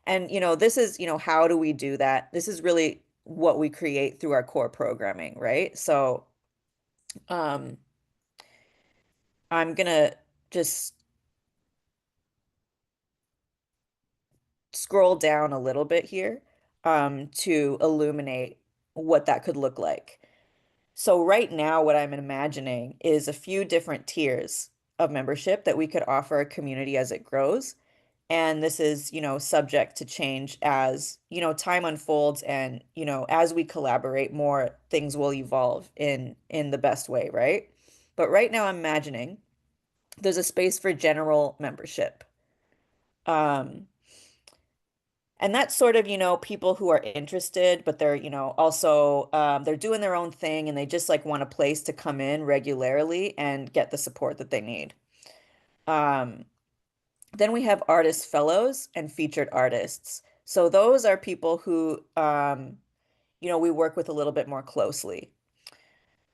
And, this is, how do we do that? This is really what we create through our core programming, right? So, um, I'm gonna just scroll down a little bit here, to illuminate what that could look like. So right now, what I'm imagining is a few different tiers of membership that we could offer a community as it grows. And this is, subject to change as, time unfolds and, as we collaborate more, things will evolve in the best way, right? But right now I'm imagining there's a space for general membership. Um, And that's sort of, people who are interested, but they're, also they're doing their own thing and they just like want a place to come in regularly and get the support that they need. Um, then we have artist fellows and featured artists. So those are people who, we work with a little bit more closely.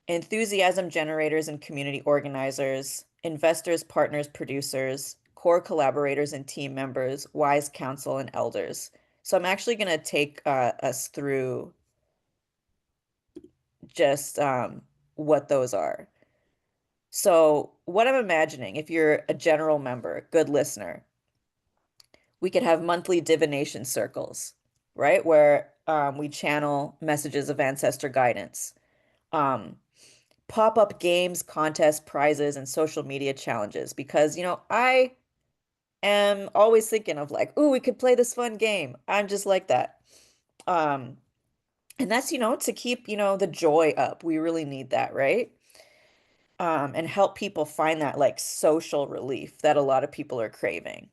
Enthusiasm generators and community organizers, investors, partners, producers, core collaborators and team members, wise counsel, and elders. So I'm actually going to take us through just what those are. So what I'm imagining, if you're a general member, good listener, we could have monthly divination circles, right? Where we channel messages of ancestor guidance. Um, Pop-up games, contests, prizes, and social media challenges because, I am always thinking of like, ooh, we could play this fun game. I'm just like that. Um, and that's, to keep, the joy up. We really need that, right? And help people find that like social relief that a lot of people are craving.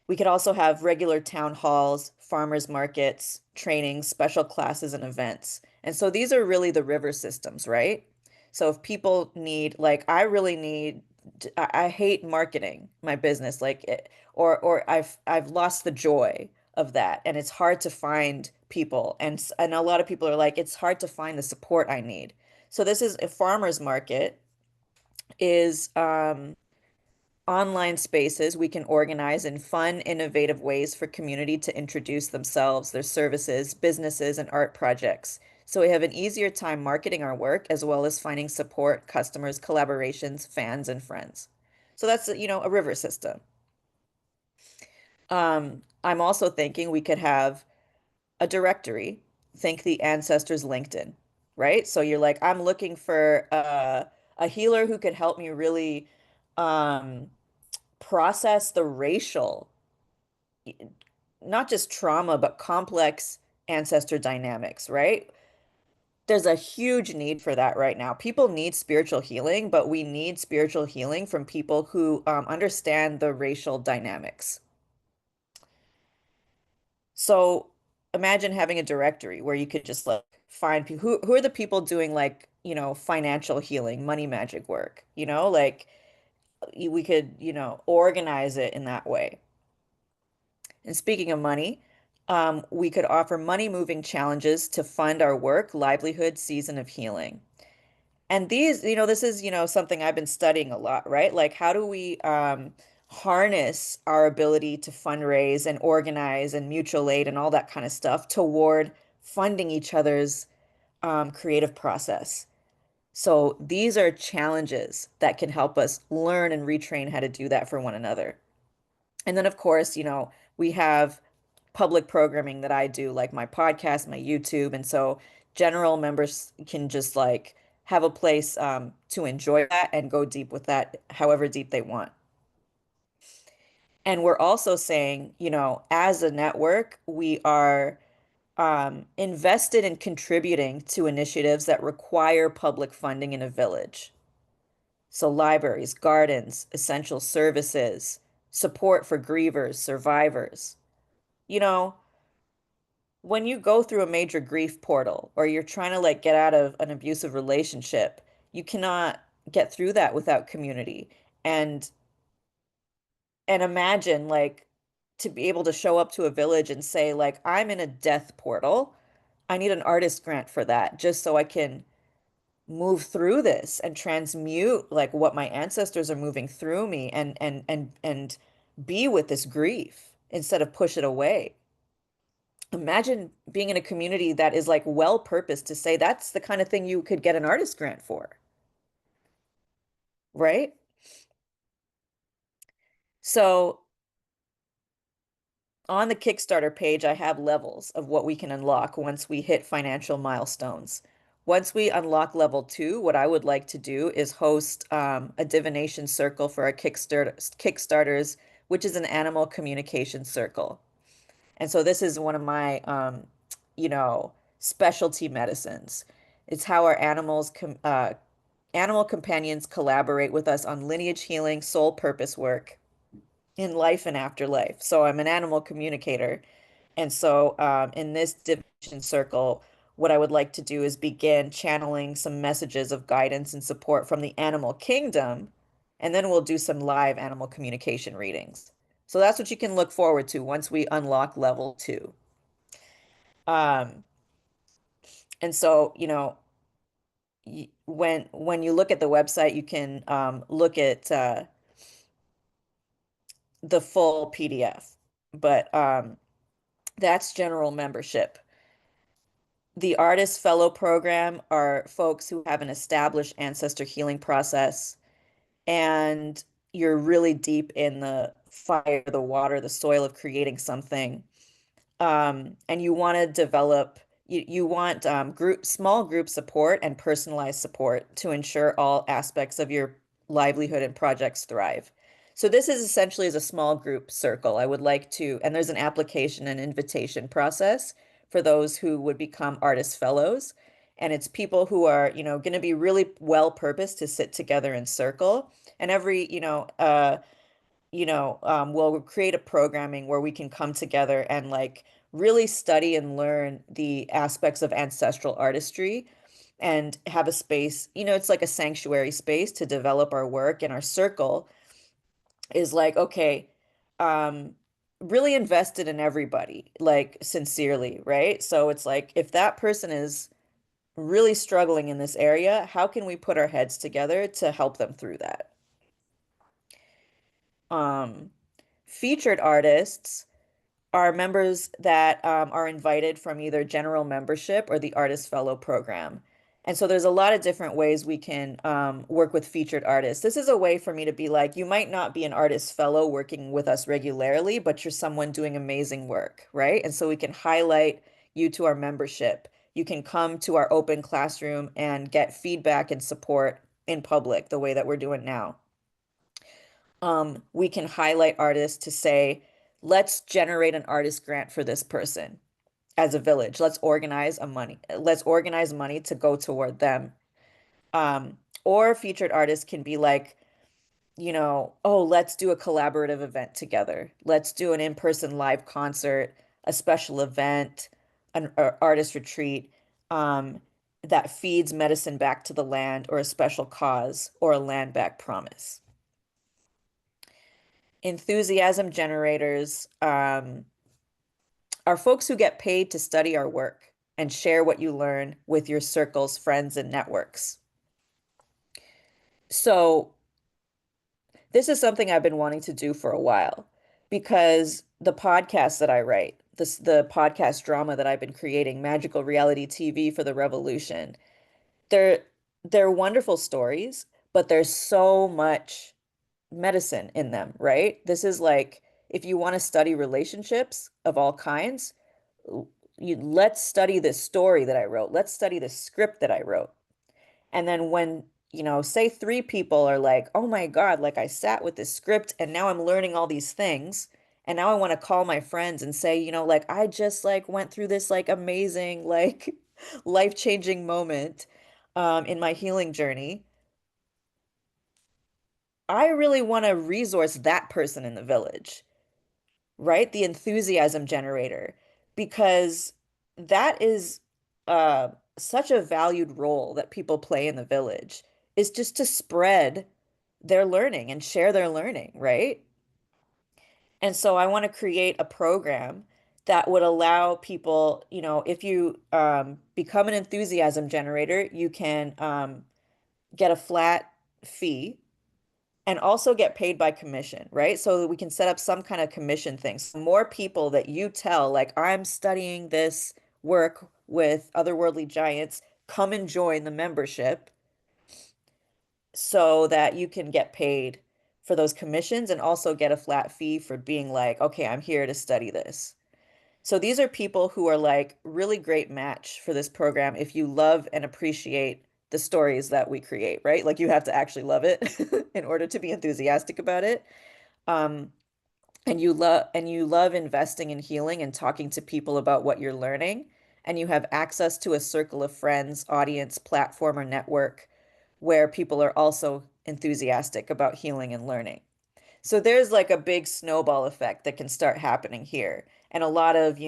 We could also have regular town halls, farmers markets, trainings, special classes, and events. And so these are really the river systems, right? So if people need, like, I really need, I hate marketing my business, like, or I've lost the joy of that, and it's hard to find people, and a lot of people are like, it's hard to find the support I need. So this is a farmers market is online spaces we can organize in fun, innovative ways for community to introduce themselves, their services, businesses, and art projects. So we have an easier time marketing our work as well as finding support, customers, collaborations, fans, and friends. So that's, a river system. I'm also thinking we could have a directory. Think the ancestors LinkedIn, right? So you're like, I'm looking for a healer who could help me really um, process the racial, not just trauma, but complex ancestor dynamics, right? There's a huge need for that right now. People need spiritual healing, but we need spiritual healing from people who understand the racial dynamics. So imagine having a directory where you could just like find people who are the people doing like, financial healing, money magic work, like we could, organize it in that way. And speaking of money, we could offer money moving challenges to fund our work, livelihood, season of healing. And these, this is, something I've been studying a lot, right? Like, how do we harness our ability to fundraise and organize and mutual aid and all that kind of stuff toward funding each other's creative process? So these are challenges that can help us learn and retrain how to do that for one another. And then, of course, we have public programming that I do, like my podcast, my YouTube. And so general members can just like have a place to enjoy that and go deep with that, however deep they want. And we're also saying, as a network, we are invested in contributing to initiatives that require public funding in a village. So libraries, gardens, essential services, support for grievers, survivors. You know, when you go through a major grief portal or you're trying to like get out of an abusive relationship, you cannot get through that without community. And imagine like to be able to show up to a village and say like I'm in a death portal. I need an artist grant for that just so I can move through this and transmute like what my ancestors are moving through me and be with this grief instead of push it away. Imagine being in a community that is like well purposed to say that's the kind of thing you could get an artist grant for, right? So on the Kickstarter page, I have levels of what we can unlock once we hit financial milestones. Once we unlock level 2, what I would like to do is host a divination circle for our Kickstarters, which is an animal communication circle. And so this is one of my, specialty medicines. It's how our animal companions collaborate with us on lineage healing, soul purpose work in life and afterlife. So I'm an animal communicator. And so in this division circle, what I would like to do is begin channeling some messages of guidance and support from the animal kingdom. And then we'll do some live animal communication readings. So that's what you can look forward to once we unlock level 2. Um, and so, when you look at the website, you can look at the full PDF, but that's general membership. The Artist Fellow program are folks who have an established ancestor healing process, and you're really deep in the fire, the water, the soil of creating something. And you want to develop, you want small group support and personalized support to ensure all aspects of your livelihood and projects thrive. So this is essentially as a small group circle. I would like to, and there's an application and invitation process for those who would become artist fellows. And it's people who are, going to be really well purposed to sit together in circle. And every, we'll create a programming where we can come together and like really study and learn the aspects of ancestral artistry and have a space, it's like a sanctuary space to develop our work. And our circle is like, okay, um, really invested in everybody, like sincerely, right? So it's like if that person is really struggling in this area, how can we put our heads together to help them through that? Um, Featured artists are members that are invited from either general membership or the Artist Fellow program. And so there's a lot of different ways we can work with featured artists. This is a way for me to be like, you might not be an artist fellow working with us regularly, but you're someone doing amazing work, right? And so we can highlight you to our membership. You can come to our open classroom and get feedback and support in public the way that we're doing now. We can highlight artists to say, let's generate an artist grant for this person as a village. Let's organize money to go toward them. Or featured artists can be like, oh, let's do a collaborative event together. Let's do an in-person live concert, a special event, an artist retreat, um, that feeds medicine back to the land, or a special cause, or a land back promise. Enthusiasm generators are folks who get paid to study our work and share what you learn with your circles, friends, and networks. So this is something I've been wanting to do for a while because the podcasts that I write, the podcast drama that I've been creating, Magical Reality TV for the Revolution, they're they're wonderful stories, but there's so much medicine in them, right? This is like if you want to study relationships of all kinds, let's study this story that I wrote. Let's study the script that I wrote. And then when, say three people are like, oh my God, like I sat with this script and now I'm learning all these things. And now I want to call my friends and say, like I just like went through this like amazing, like life-changing moment in my healing journey. I really want to resource that person in the village, right? The enthusiasm generator, because that is uh, such a valued role that people play in the village is just to spread their learning and share their learning, right? And so I want to create a program that would allow people, if you become an enthusiasm generator, you can get a flat fee and also get paid by commission, right? So that we can set up some kind of commission thing. So more people that you tell, like, I'm studying this work with otherworldly giants, come and join the membership so that you can get paid for those commissions and also get a flat fee for being like, okay, I'm here to study this. So these are people who are like really great match for this program if you love and appreciate the stories that we create, right? Like you have to actually love it in order to be enthusiastic about it. Um, and you love investing in healing and talking to people about what you're learning, and you have access to a circle of friends, audience, platform, or network where people are also enthusiastic about healing and learning. So there's like a big snowball effect that can start happening here, and a lot of,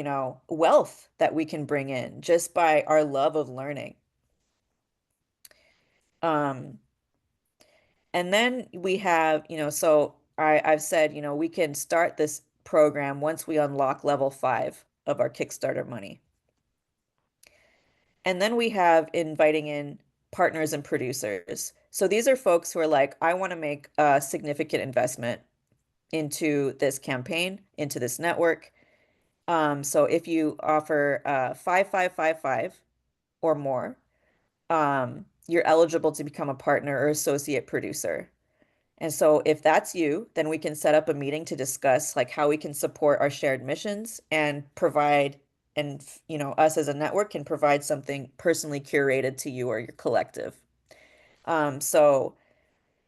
wealth that we can bring in just by our love of learning. Um, and then we have, so I've said, we can start this program once we unlock level 5 of our Kickstarter money. And then we have inviting in partners and producers. So these are folks who are like, I want to make a significant investment into this campaign, into this network. So if you offer 5555 or more, you're eligible to become a partner or associate producer. And so if that's you, then we can set up a meeting to discuss like how we can support our shared missions and provide, and us as a network can provide something personally curated to you or your collective. So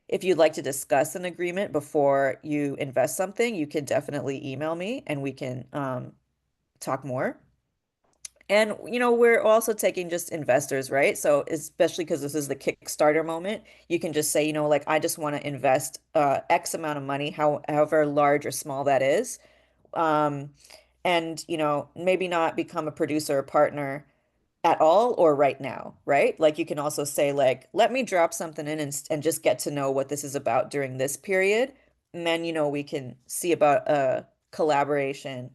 if you'd like to discuss an agreement before you invest something, you can definitely email me and we can talk more. And we're also taking just investors, right? So especially because this is the Kickstarter moment, you can just say, like I just want to invest X amount of money, however large or small that is. Um, and maybe not become a producer or partner at all or right now, right? Like you can also say like, let me drop something in and just get to know what this is about during this period. And then, we can see about a collaboration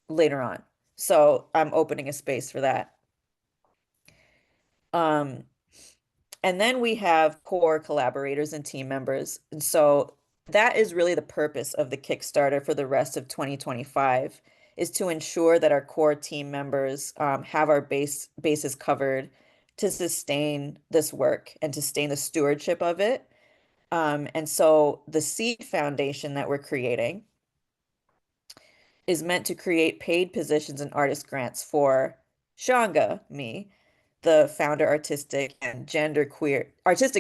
later on. So I'm opening a space for that. Um, and then we have core collaborators and team members. And so that is really the purpose of the Kickstarter for the rest of 2025 is to ensure that our core team members have our bases covered to sustain this work and to sustain the stewardship of it. And so the seed foundation that we're creating is meant to create paid positions and artist grants for Shaunga, me, the founder, artistic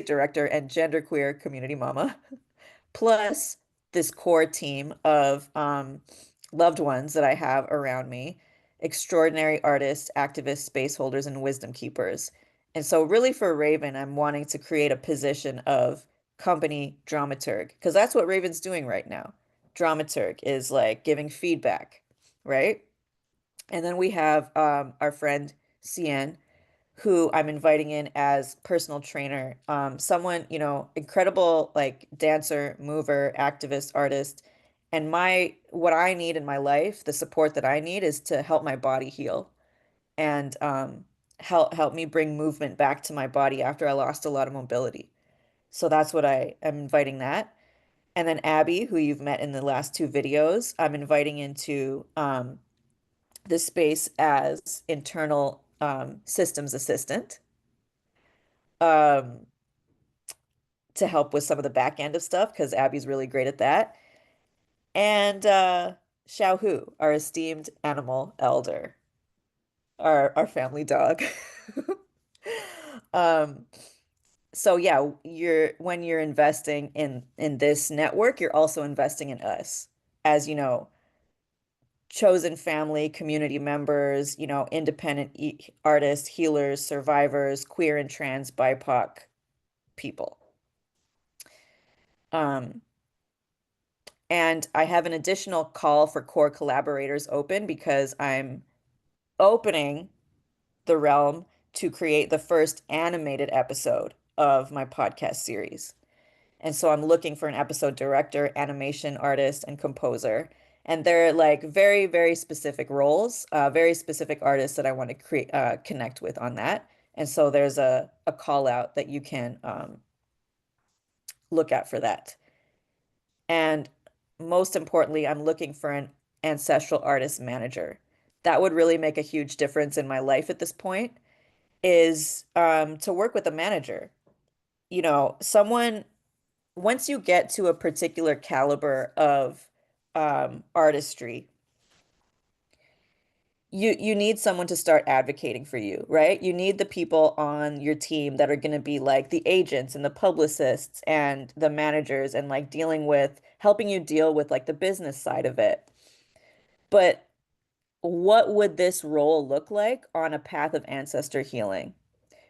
director and genderqueer community mama, plus this core team of loved ones that I have around me, extraordinary artists, activists, space holders, and wisdom keepers. And so, really, for Ravyn, I'm wanting to create a position of company dramaturg because that's what Ravyn's doing right now. Dramaturg is like giving feedback, right? And then we have our friend Cien, who I'm inviting in as personal trainer. Someone, incredible like dancer, mover, activist, artist. And what I need in my life, the support that I need is to help my body heal and help me bring movement back to my body after I lost a lot of mobility. So that's what I am inviting that. And then Abby, who you've met in the last two videos, I'm inviting into this space as internal systems assistant. Um, to help with some of the back end of stuff because Abby's really great at that. And Xiao Hu, our esteemed animal elder, our family dog. Um, so yeah, when you're investing in this network, you're also investing in us as, chosen family, community members, independent artists, healers, survivors, queer and trans BIPOC people. Um, And I have an additional call for core collaborators open because I'm opening the realm to create the first animated episode of my podcast series. And so I'm looking for an episode director, animation artist, and composer. And they're like very, very specific roles, very specific artists that I want to connect with on that. And so there's a call out that you can look at for that. And most importantly, I'm looking for an ancestral artist manager. That would really make a huge difference in my life at this point, is to work with a manager. Someone, once you get to a particular caliber of artistry, you need someone to start advocating for you, right? You need the people on your team that are going to be like the agents and the publicists and the managers and like helping you deal with like the business side of it. But what would this role look like on a path of ancestor healing?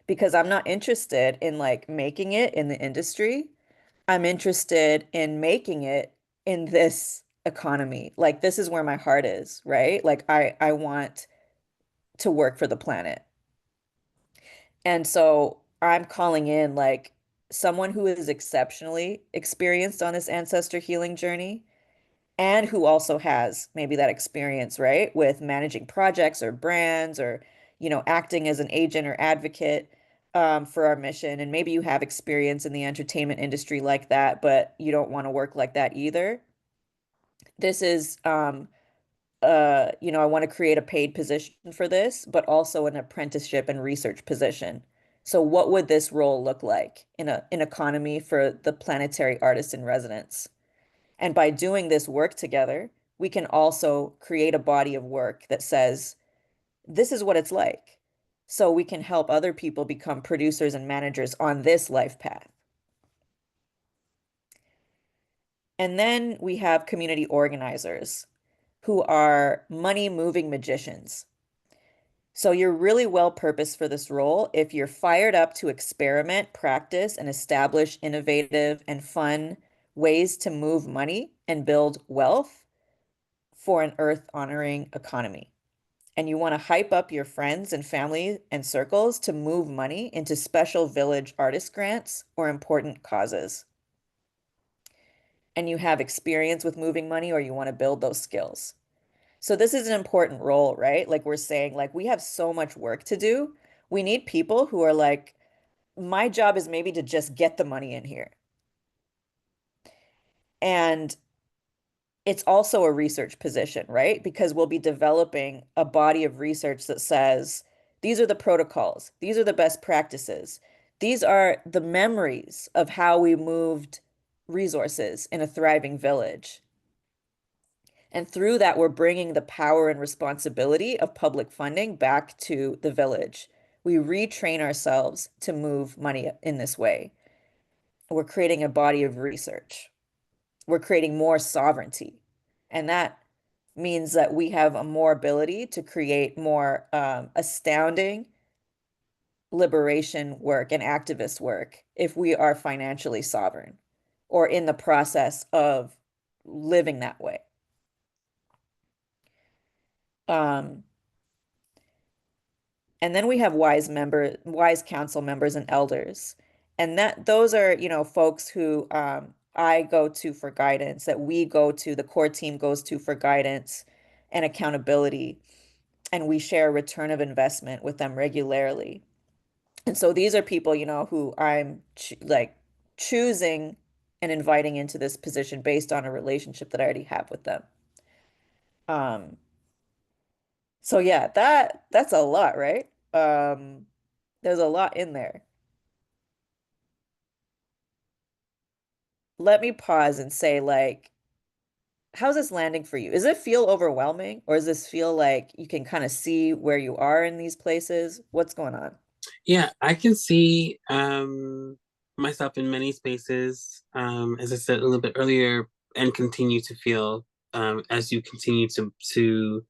Because I'm not interested in like making it in the industry. I'm interested in making it in this economy. Like this is where my heart is, right? Like I want to work for the planet. And so I'm calling in like someone who is exceptionally experienced on this ancestor healing journey and who also has maybe that experience, right, with managing projects or brands or, acting as an agent or advocate for our mission. And maybe you have experience in the entertainment industry like that, but you don't want to work like that either. This is I want to create a paid position for this, but also an apprenticeship and research position. So what would this role look like in an economy for the planetary artist in residence? And by doing this work together, we can also create a body of work that says, this is what it's like. So we can help other people become producers and managers on this life path. And then we have community organizers who are money moving magicians. So you're really well purposed for this role if you're fired up to experiment, practice, and establish innovative and fun ways to move money and build wealth for an earth honoring economy. And you want to hype up your friends and family and circles to move money into special village artist grants or important causes. And you have experience with moving money or you want to build those skills. So this is an important role, right? Like we're saying, like we have so much work to do. We need people who are like, my job is maybe to just get the money in here. And it's also a research position, right? Because we'll be developing a body of research that says These are the protocols. These are the best practices. These are the memories of how we moved resources in a thriving village. And through that, we're bringing the power and responsibility of public funding back to the village. We retrain ourselves to move money in this way. We're creating a body of research. We're creating more sovereignty. And that means that we have a more ability to create more astounding liberation work and activist work if we are financially sovereign or in the process of living that way. Um, and then we have wise council members and elders. And that those are, folks who I go to for guidance, that we go to, the core team goes to for guidance and accountability. And we share return of investment with them regularly. And so these are people, who I'm like choosing and inviting into this position based on a relationship that I already have with them. Um, so yeah, that's a lot, right? There's a lot in there. Let me pause and say, like, how's this landing for you? Does it feel overwhelming, or does this feel like you can kind of see where you are in these places? What's going on? Yeah, I can see myself in many spaces, as I said a little bit earlier, and continue to feel as you continue to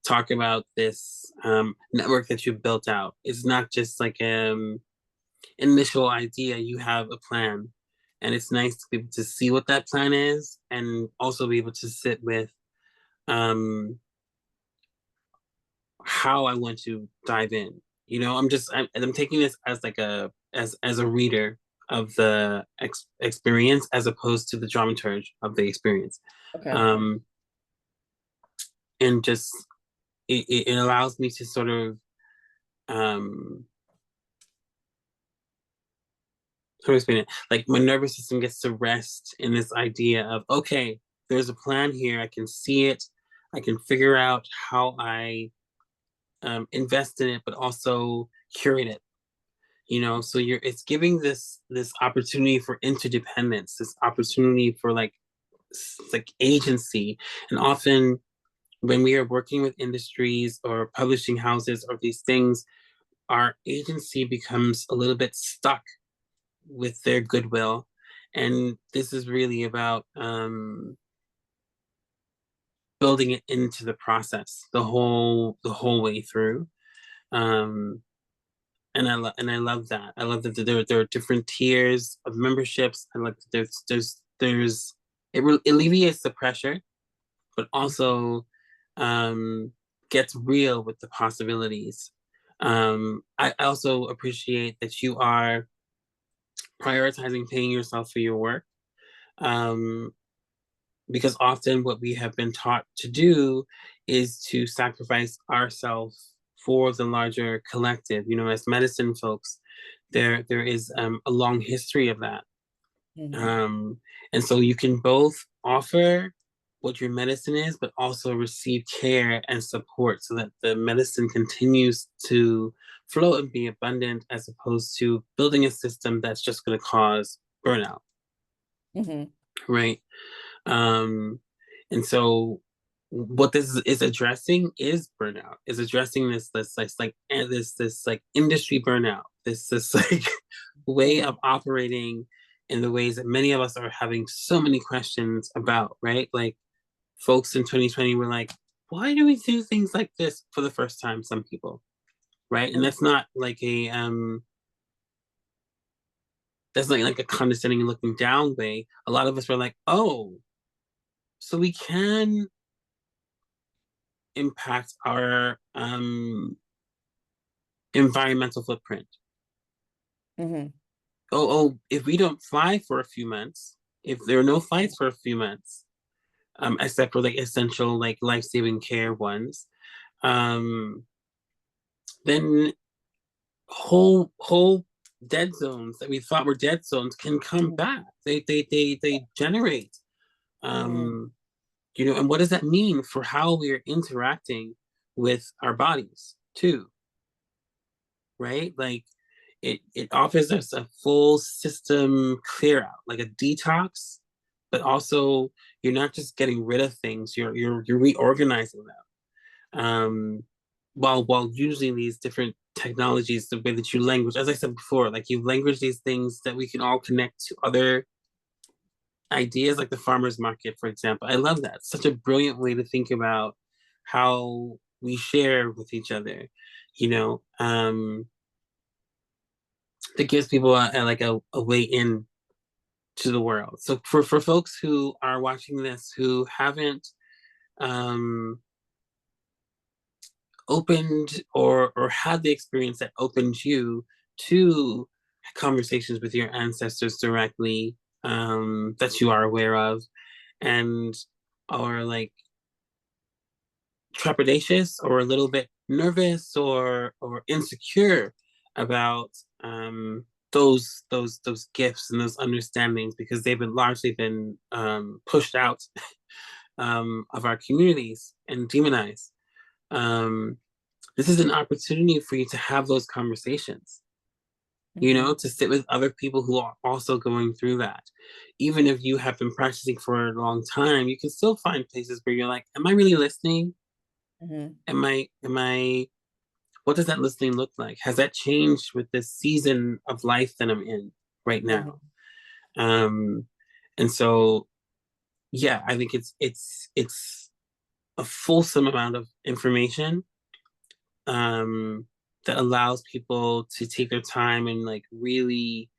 talk about this network that you've built out. It's not just like initial idea, you have a plan. And it's nice to be able to see what that plan is and also be able to sit with um, how I want to dive in. I'm taking this as like as a reader of the experience as opposed to the dramaturge of the experience. Okay. Um, and just it allows me to sort of um how to explain it? Like my nervous system gets to rest in this idea of, okay, there's a plan here. I can see it. I can figure out how I invest in it, but also curate it. So it's giving this opportunity for interdependence, this opportunity for like agency. And often when we are working with industries or publishing houses or these things, our agency becomes a little bit stuck with their goodwill. And this is really about building it into the process, the whole way through. Um, and I love that. I love that there are different tiers of memberships. I like that there's it alleviates the pressure, but also um, gets real with the possibilities. I also appreciate that you are prioritizing paying yourself for your work. Um, because often what we have been taught to do is to sacrifice ourselves for the larger collective. As medicine folks, there is a long history of that. Hmm. Um, and so you can both offer what your medicine is, but also receive care and support so that the medicine continues to flow and be abundant as opposed to building a system that's just going to cause burnout, Hmm. right? Um, and so what this is addressing is burnout, is addressing this like industry burnout, this like way of operating in the ways that many of us are having so many questions about, right? Like folks in 2020 were like, why do we do things like this for the first time, some people, right? And that's not like a condescending and looking down way. A lot of us were like, oh, so we can impact our environmental footprint. Hmm. If we don't fly for a few months, if there are no flights for a few months, except for like essential, like life-saving care ones, um, then whole dead zones that we thought were dead zones can come Hmm. back. They generate. Hmm. Um, and what does that mean for how we are interacting with our bodies too? right? Like it offers us a full system clear out, like a detox, but also you're not just getting rid of things, you're reorganizing them. While using these different technologies, the way that you language, as I said before, like you language these things that we can all connect to other ideas, like the farmers market, for example. I love that. Such a brilliant way to think about how we share with each other, you know, that gives people a way in to the world. So for folks who are watching this who haven't um, opened or had the experience that opened you to conversations with your ancestors directly, that you are aware of, and are like trepidatious or a little bit nervous or insecure about those gifts and those understandings because they've been largely been pushed out of our communities and demonized. Um, this is an opportunity for you to have those conversations, you Hmm. know, to sit with other people who are also going through that. Even if you have been practicing for a long time, you can still find places where you're like, am I really listening? Hmm. Am I what does that listening look like? Has that changed with this season of life that I'm in right now? Hmm. Um, and so yeah, I think it's a fulsome amount of information um that allows people to take their time and like really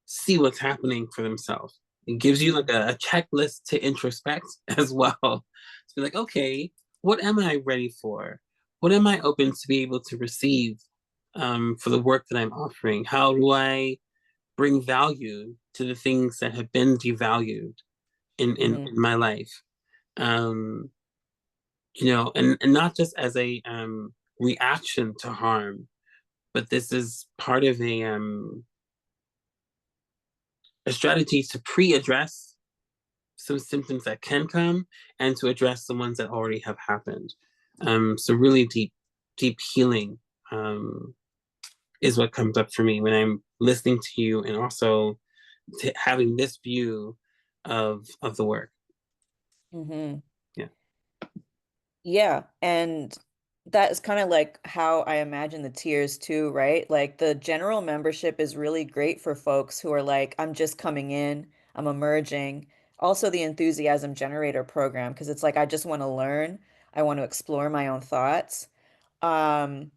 see what's happening for themselves. It gives you like a checklist to introspect as well. To be like, okay, what am I ready for? What am I open to be able to receive for the work that I'm offering? How do I bring value to the things that have been devalued Hmm. in my life? You know, and not just as a reaction to harm, but this is part of a strategy to pre-address some symptoms that can come and to address the ones that already have happened. So really deep healing is what comes up for me when I'm listening to you and also having this view of the work. Hmm. Yeah. Yeah, and that is kind of like how I imagine the tiers too, right? Like the general membership is really great for folks who are like, I'm just coming in, I'm emerging. Also the enthusiasm generator program, because it's like I just want to learn, I want to explore my own thoughts. Um,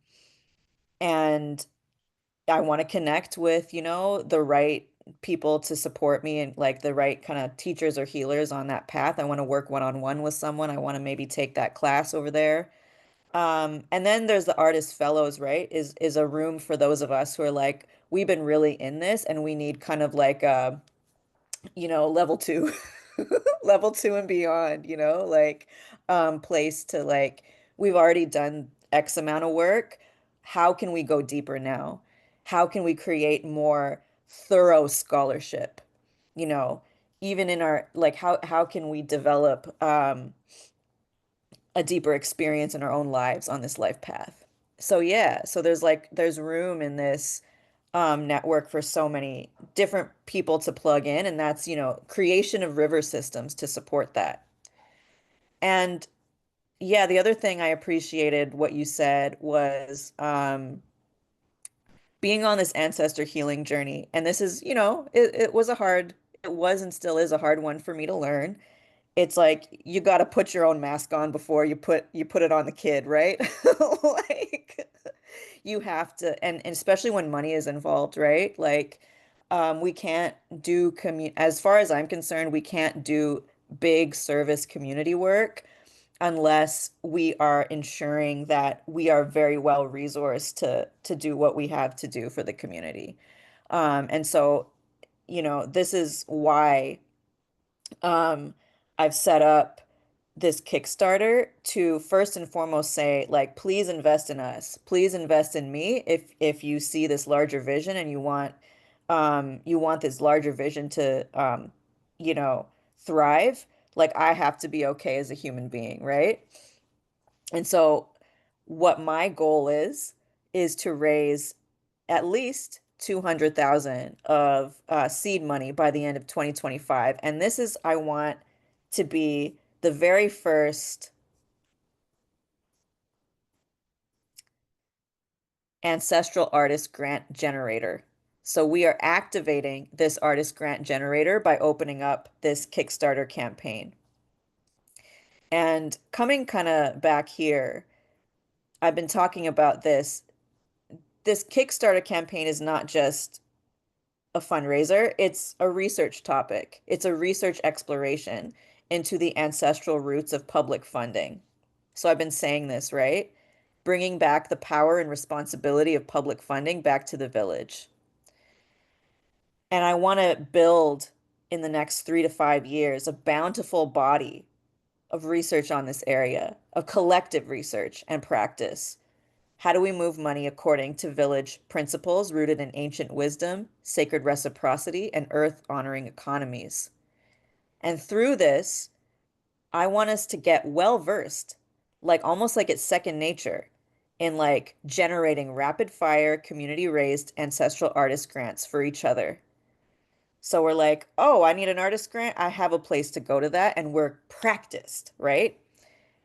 and I want to connect with, the right people to support me and like the right kind of teachers or healers on that path. I want to work one-on-one with someone. I want to maybe take that class over there. And then there's the artist fellows, right? Is a room for those of us who are like, we've been really in this and we need kind of like level two, level two and beyond, like place to like, we've already done X amount of work. How can we go deeper now? How can we create more thorough scholarship? You know, even in our like how can we develop a deeper experience in our own lives on this life path. So yeah, so there's room in this network for so many different people to plug in, and that's, creation of river systems to support that. And yeah, the other thing I appreciated what you said was being on this ancestor healing journey. And this is, it was and still is a hard one for me to learn. It's like you got to put your own mask on before you put it on the kid, right? Like you have to, and especially when money is involved, right? Like we can't do as far as I'm concerned, we can't do big service community work unless we are ensuring that we are very well resourced to do what we have to do for the community. And so, this is why um, I've set up this Kickstarter to first and foremost say, like, please invest in us. Please invest in me if you see this larger vision and you want this larger vision to you know, thrive. Like I have to be okay as a human being, right? And so what my goal is to raise at least 200,000 of seed money by the end of 2025. And this is, I want to be the very first ancestral artist grant generator. So we are activating this artist grant generator by opening up this Kickstarter campaign. And coming kind of back here, I've been talking about this. This Kickstarter campaign is not just a fundraiser, it's a research topic. It's a research exploration into the ancestral roots of public funding. So I've been saying this, right? Bringing back the power and responsibility of public funding back to the village. And I want to build in the next 3 to 5 years a bountiful body of research on this area, of collective research and practice. How do we move money according to village principles rooted in ancient wisdom, sacred reciprocity, and earth honoring economies? And through this, I want us to get well versed, like almost like it's second nature, in like generating rapid fire, community raised ancestral artist grants for each other. So we're like, oh, I need an artist grant. I have a place to go to that. And we're practiced, right?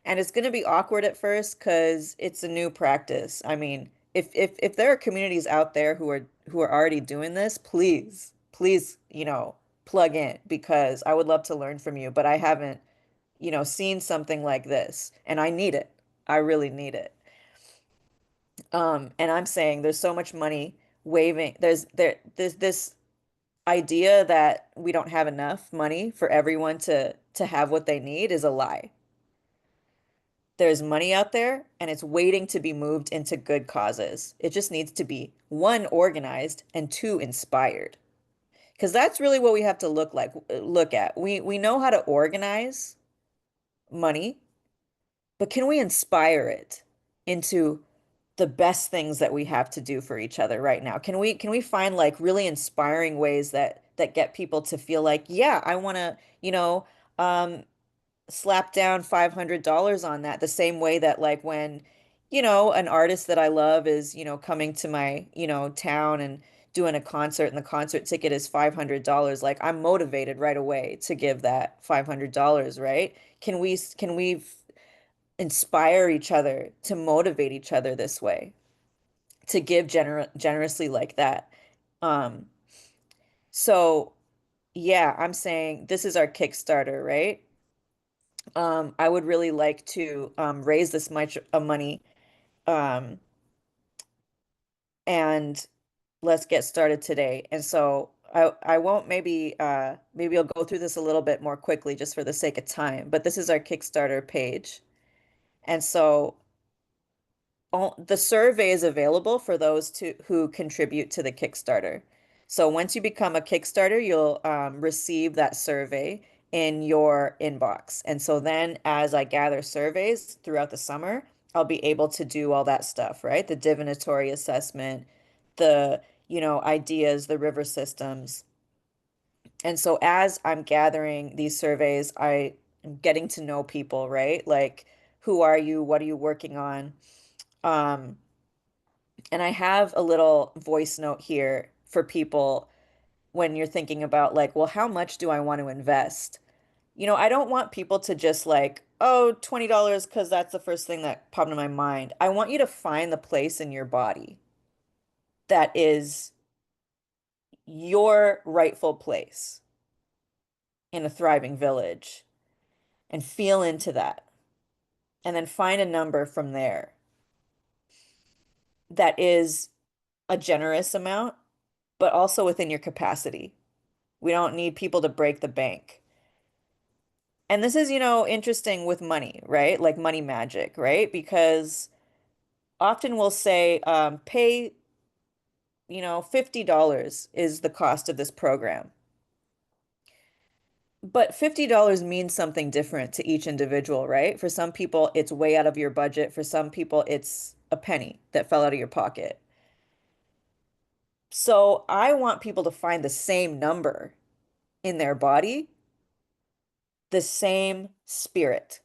And it's going to be awkward at first because it's a new practice. I mean, if there are communities out there who are already doing this, please, plug in because I would love to learn from you, but I haven't, seen something like this and I need it. I really need it. And I'm saying there's so much money waving. There's this idea that we don't have enough money for everyone to have what they need is a lie. There's money out there and it's waiting to be moved into good causes. It just needs to be one, organized, and two, inspired. Because that's really what we have to look at. We know how to organize money, but can we inspire it into the best things that we have to do for each other right now? Can we find like really inspiring ways that get people to feel like, yeah, I want to, um, slap down $500 on that the same way that like when an artist that I love is coming to my town and doing a concert and the concert ticket is $500, like I'm motivated right away to give that $500, right? Can we inspire each other to motivate each other this way to give generously like that? um so yeah, I'm saying this is our Kickstarter, right? I would really like to raise this much of money, um, and let's get started today. And so I won't maybe I'll go through this a little bit more quickly just for the sake of time, but this is our Kickstarter page. And so the survey is available for those who contribute to the Kickstarter. So once you become a Kickstarter, you'll receive that survey in your inbox. And so then as I gather surveys throughout the summer, I'll be able to do all that stuff, right? The divinatory assessment, the, ideas, the river systems. And so as I'm gathering these surveys, I am getting to know people, right? Like, who are you? What are you working on? Um, and I have a little voice note here for people when you're thinking about like, well, how much do I want to invest? I don't want people to just like, oh, $20 because that's the first thing that popped in my mind. I want you to find the place in your body that is your rightful place in a thriving village and feel into that. And then find a number from there that is a generous amount, but also within your capacity. We don't need people to break the bank. And this is, interesting with money, right? Like money magic, right? Because often we'll say, pay, $50 is the cost of this program. But $50 means something different to each individual, right? For some people, it's way out of your budget. For some people, it's a penny that fell out of your pocket. So I want people to find the same number in their body, the same spirit.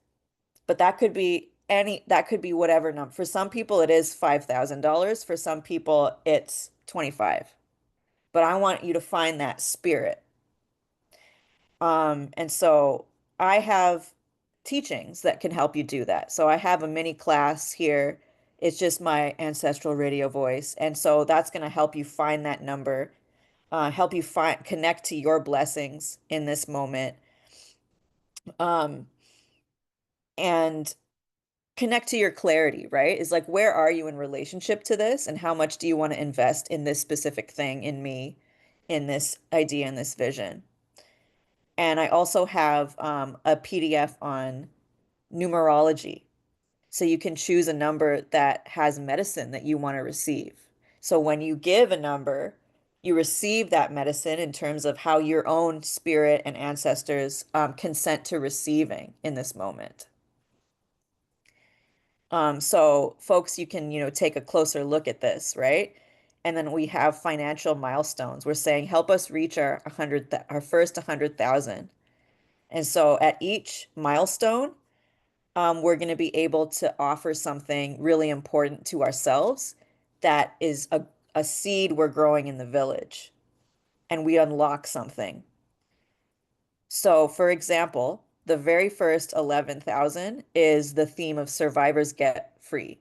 But that could be whatever number. For some people, it is $5,000. For some people, it's 25. But I want you to find that spirit. And so I have teachings that can help you do that. So I have a mini class here. It's just my ancestral radio voice. And so that's going to help you find that number, help you find connect to your blessings in this moment. Um, and connect to your clarity, right? Is like, where are you in relationship to this? And how much do you want to invest in this specific thing, in me, in this idea, in this vision? And I also have a PDF on numerology. So you can choose a number that has medicine that you want to receive. So when you give a number, you receive that medicine in terms of how your own spirit and ancestors consent to receiving in this moment. So folks, you can, take a closer look at this, right? And then we have financial milestones. We're saying, help us reach our first 100,000. And so at each milestone, we're going to be able to offer something really important to ourselves that is a seed we're growing in the village, and we unlock something. So, for example, the very first 11,000 is the theme of survivors get free.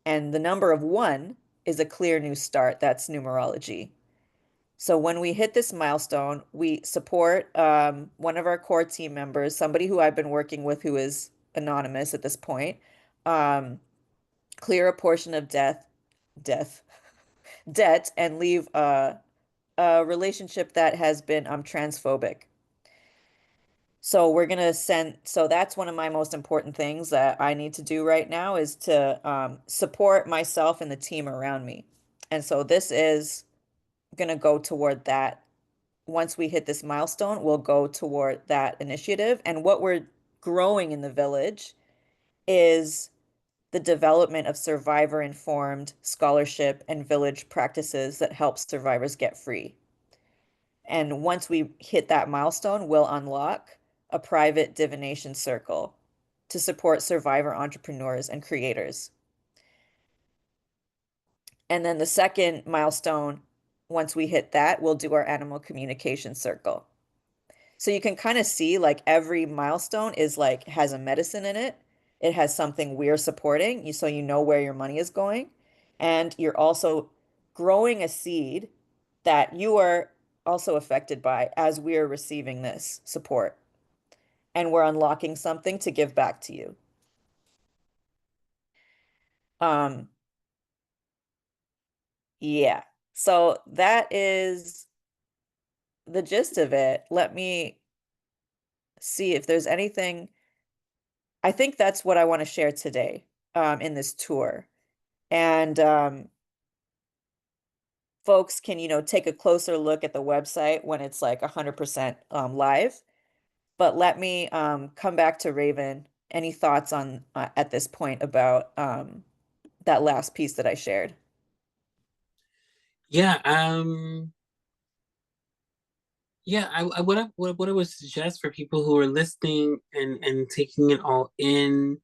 And the number of one is a clear new start. That's numerology. So when we hit this milestone, we support one of our core team members, somebody who I've been working with who is anonymous at this point, um, clear a portion of death, debt, and leave a relationship that has been transphobic. So we're gonna send, so that's one of my most important things that I need to do right now is to support myself and the team around me. And so this is gonna go toward that. Once we hit this milestone, we'll go toward that initiative. And what we're growing in the village is the development of survivor-informed scholarship and village practices that help survivors get free. And once we hit that milestone, we'll unlock a private divination circle to support survivor entrepreneurs and creators. And then the second milestone, once we hit that, we'll do our animal communication circle. So you can kind of see like every milestone is like has a medicine in it. It has something we're supporting, so you know where your money is going. And you're also growing a seed that you are also affected by as we're receiving this support. And we're unlocking something to give back to you. Um, yeah. So that is the gist of it. Let me see if there's anything. I think that's what I want to share today in this tour. And folks can, take a closer look at the website when it's like 100% live. But let me come back to Ravyn. Any thoughts on at this point about that last piece that I shared? Yeah, yeah, what I would suggest for people who are listening and taking it all in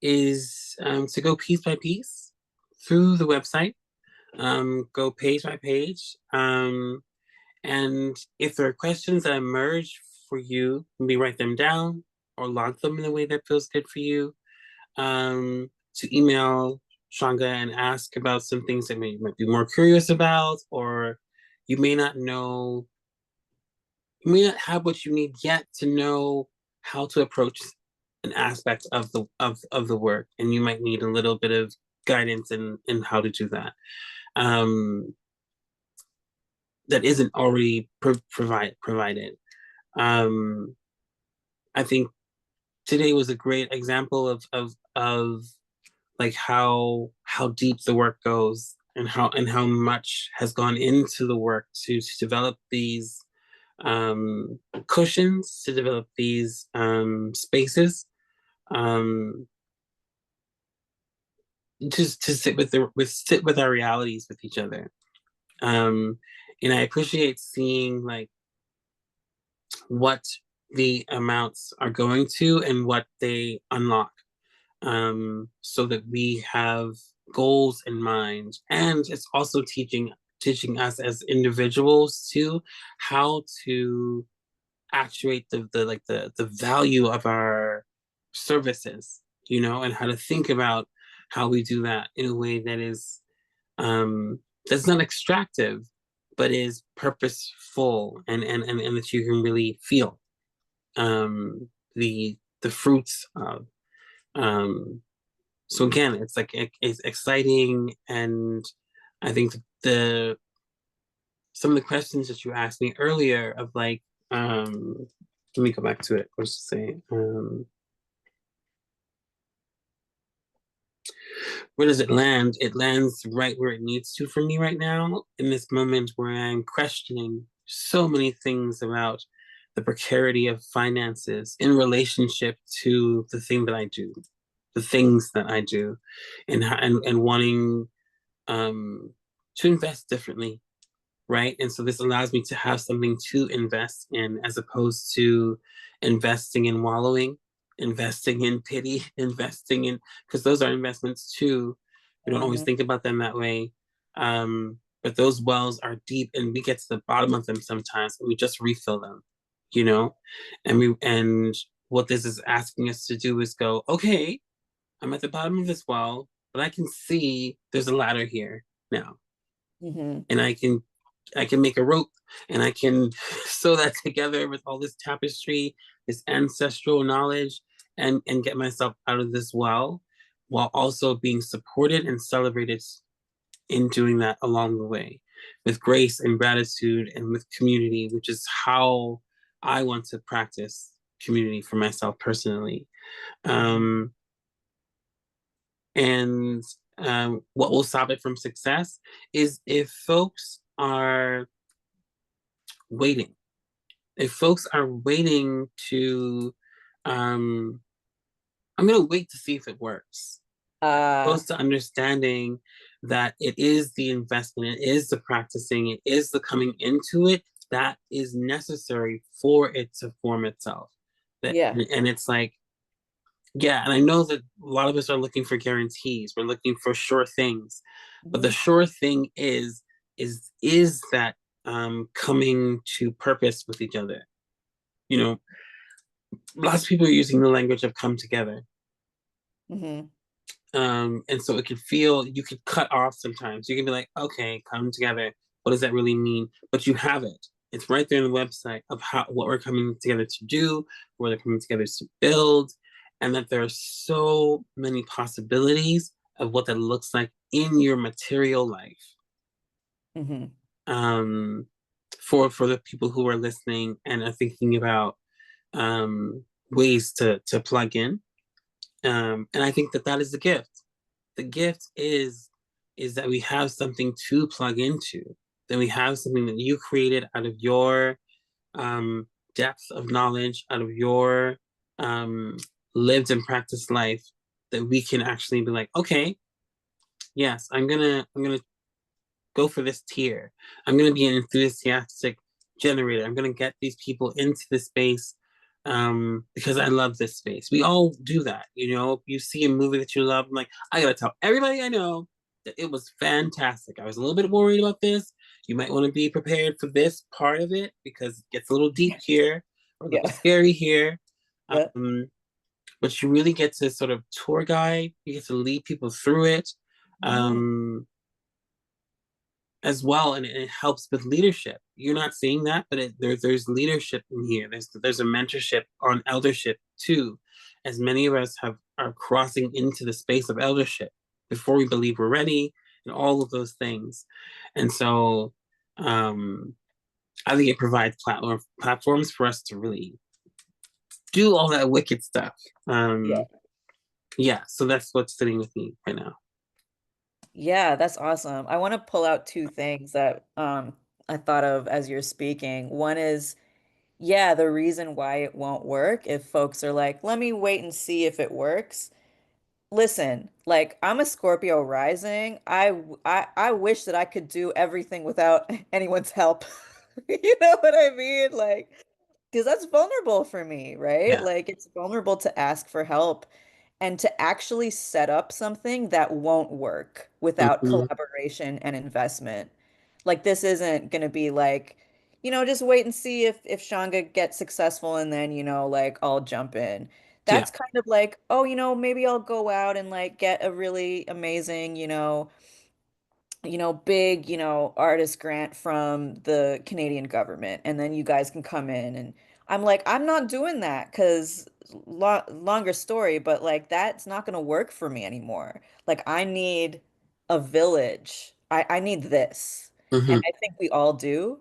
is to go piece by piece through the website, go page by page, and if there are questions that emerge for you, maybe write them down or log them in a way that feels good for you. To email Shaunga and ask about some things that might be more curious about, or you may not know, you may not have what you need yet to know how to approach an aspect of the work, and you might need a little bit of guidance in how to do that. Um, that isn't already provided. Um, I think today was a great example of like how deep the work goes and how much has gone into the work to develop these cushions, to develop these spaces, um, to sit sit with our realities with each other. Um, and I appreciate seeing like what the amounts are going to and what they unlock, so that we have goals in mind. And it's also teaching teaching us as individuals too how to actuate the value of our services, and how to think about how we do that in a way that is that's not extractive, but is purposeful, and that you can really feel the fruits of. So again, it's like it's exciting, and I think the some of the questions that you asked me earlier of like, let me go back to it. What was to say? Where does it land? It lands right where it needs to for me right now, in this moment where I'm questioning so many things about the precarity of finances in relationship to the thing that I do, the things that I do, and wanting um, to invest differently, right? And so this allows me to have something to invest in as opposed to investing in wallowing, investing in pity, investing in, because those are investments too. We don't always Hmm. think about them that way. But those wells are deep and we get to the bottom of them sometimes and we just refill them, you know? And what this is asking us to do is go, okay, I'm at the bottom of this well, but I can see there's a ladder here now. Hmm. And I can make a rope and I can sew that together with all this tapestry, this ancestral knowledge, and get myself out of this well while also being supported and celebrated in doing that along the way with grace and gratitude and with community, which is how I want to practice community for myself personally. Hmm. Um, and what will stop it from success is if folks are waiting. If folks are waiting to, um, I'm going to wait to see if it works. Uh, Opposed to understanding that it is the investment, it is the practicing, it is the coming into it that is necessary for it to form itself. That yeah. and it's like, yeah, and I know that a lot of us are looking for guarantees. We're looking for sure things, but the Hmm. sure thing is that coming to purpose with each other. You know, lots of people are using the language of come together. Hmm. And so it could feel, you could cut off sometimes. You can be like, okay, come together. What does that really mean? But you have it. It's right there on the website of what we're coming together to do, what we're coming together to build, and that there are so many possibilities of what that looks like in your material life. Hmm. Um, for the people who are listening and are thinking about ways to plug in. And I think that that is the gift. The gift is that we have something to plug into. That we have something that you created out of your um, depth of knowledge, out of your um, lived and practiced life. That we can actually be like, okay, yes, I'm gonna go for this tier. I'm going to be an enthusiastic generator. I'm going to get these people into the space because I love this space. We all do that. You see a movie that you love, I'm like, I got to tell everybody I know that it was fantastic. I was a little bit worried about this. You might want to be prepared for this part of it because it gets a little deep here or a little Yeah. scary here. Yeah. Um, but you really get to sort of tour guide, you get to lead people through it. Hmm. Um, as well, and it helps with leadership. You're not seeing that, but there's leadership in here. There's a mentorship on eldership too, as many of us are crossing into the space of eldership before we believe we're ready, and all of those things. And so, um, I think it provides platforms for us to really do all that wicked stuff. Yeah. Yeah, so that's what's sitting with me right now. Yeah, that's awesome. I want to pull out two things that I thought of as you're speaking. One is, yeah, the reason why it won't work if folks are like, let me wait and see if it works. Listen, like I'm a Scorpio rising. I wish that I could do everything without anyone's help. You know what I mean? Like, because that's vulnerable for me, right? Yeah. Like it's vulnerable to ask for help and to actually set up something that won't work without Mhm. collaboration and investment. Like this isn't gonna be like, just wait and see if Shaunga gets successful and then, like I'll jump in. Yeah. That's kind of like, oh, maybe I'll go out and like get a really amazing, big, artist grant from the Canadian government, and then you guys can come in. And I'm like, I'm not doing that because longer story, but like that's not gonna work for me anymore. Like I need a village. I need this. And Hmm. I think we all do.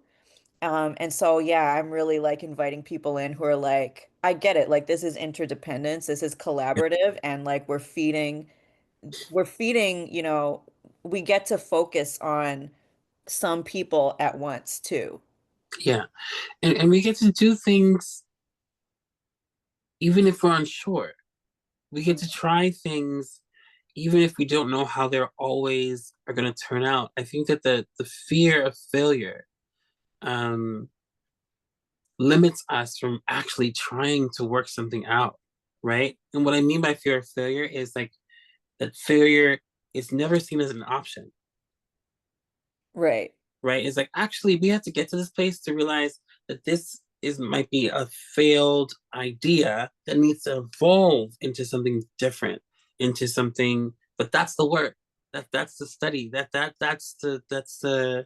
And so yeah, I'm really like inviting people in who are like, I get it. Like this is interdependence, this is collaborative, and like we're feeding, we get to focus on some people at once too. Yeah. And we get to do things even if we're unsure. We get to try things even if we don't know how they're always are going to turn out. I think that the fear of failure um, limits us from actually trying to work something out, right? And what I mean by fear of failure is like that failure is never seen as an option, Right. right? It's like actually we have to get to this place to realize that this is might be a failed idea that needs to evolve into something different, into something. But that's the work. That's the study. That's the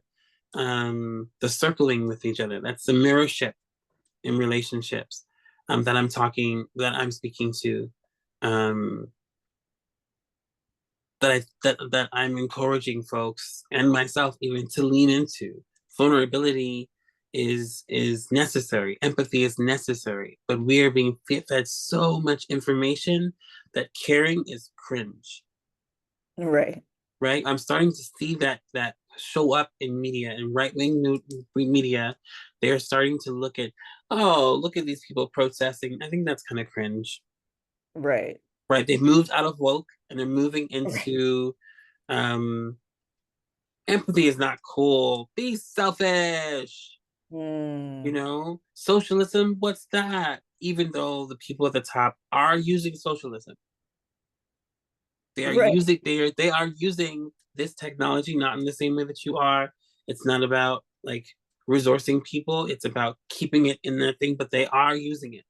circling with each other. That's the mirrorship in relationships that I'm speaking to. Um, that I'm encouraging folks and myself even to lean into. Vulnerability is necessary. Empathy is necessary, but we are being fed so much information that caring is cringe. Right. Right? I'm starting to see that show up in media and right wing media. They're starting to look at, oh, look at these people protesting. I think that's kind of cringe. Right. Right? They've moved out of woke and they're moving Right. into um empathy is not cool. Be selfish. Hmm. Socialism, what's that? Even though the people at the top are using socialism, Right. they are using this technology not in the same way that you are. It's not about like resourcing people. It's about keeping it in their thing, but they are using it,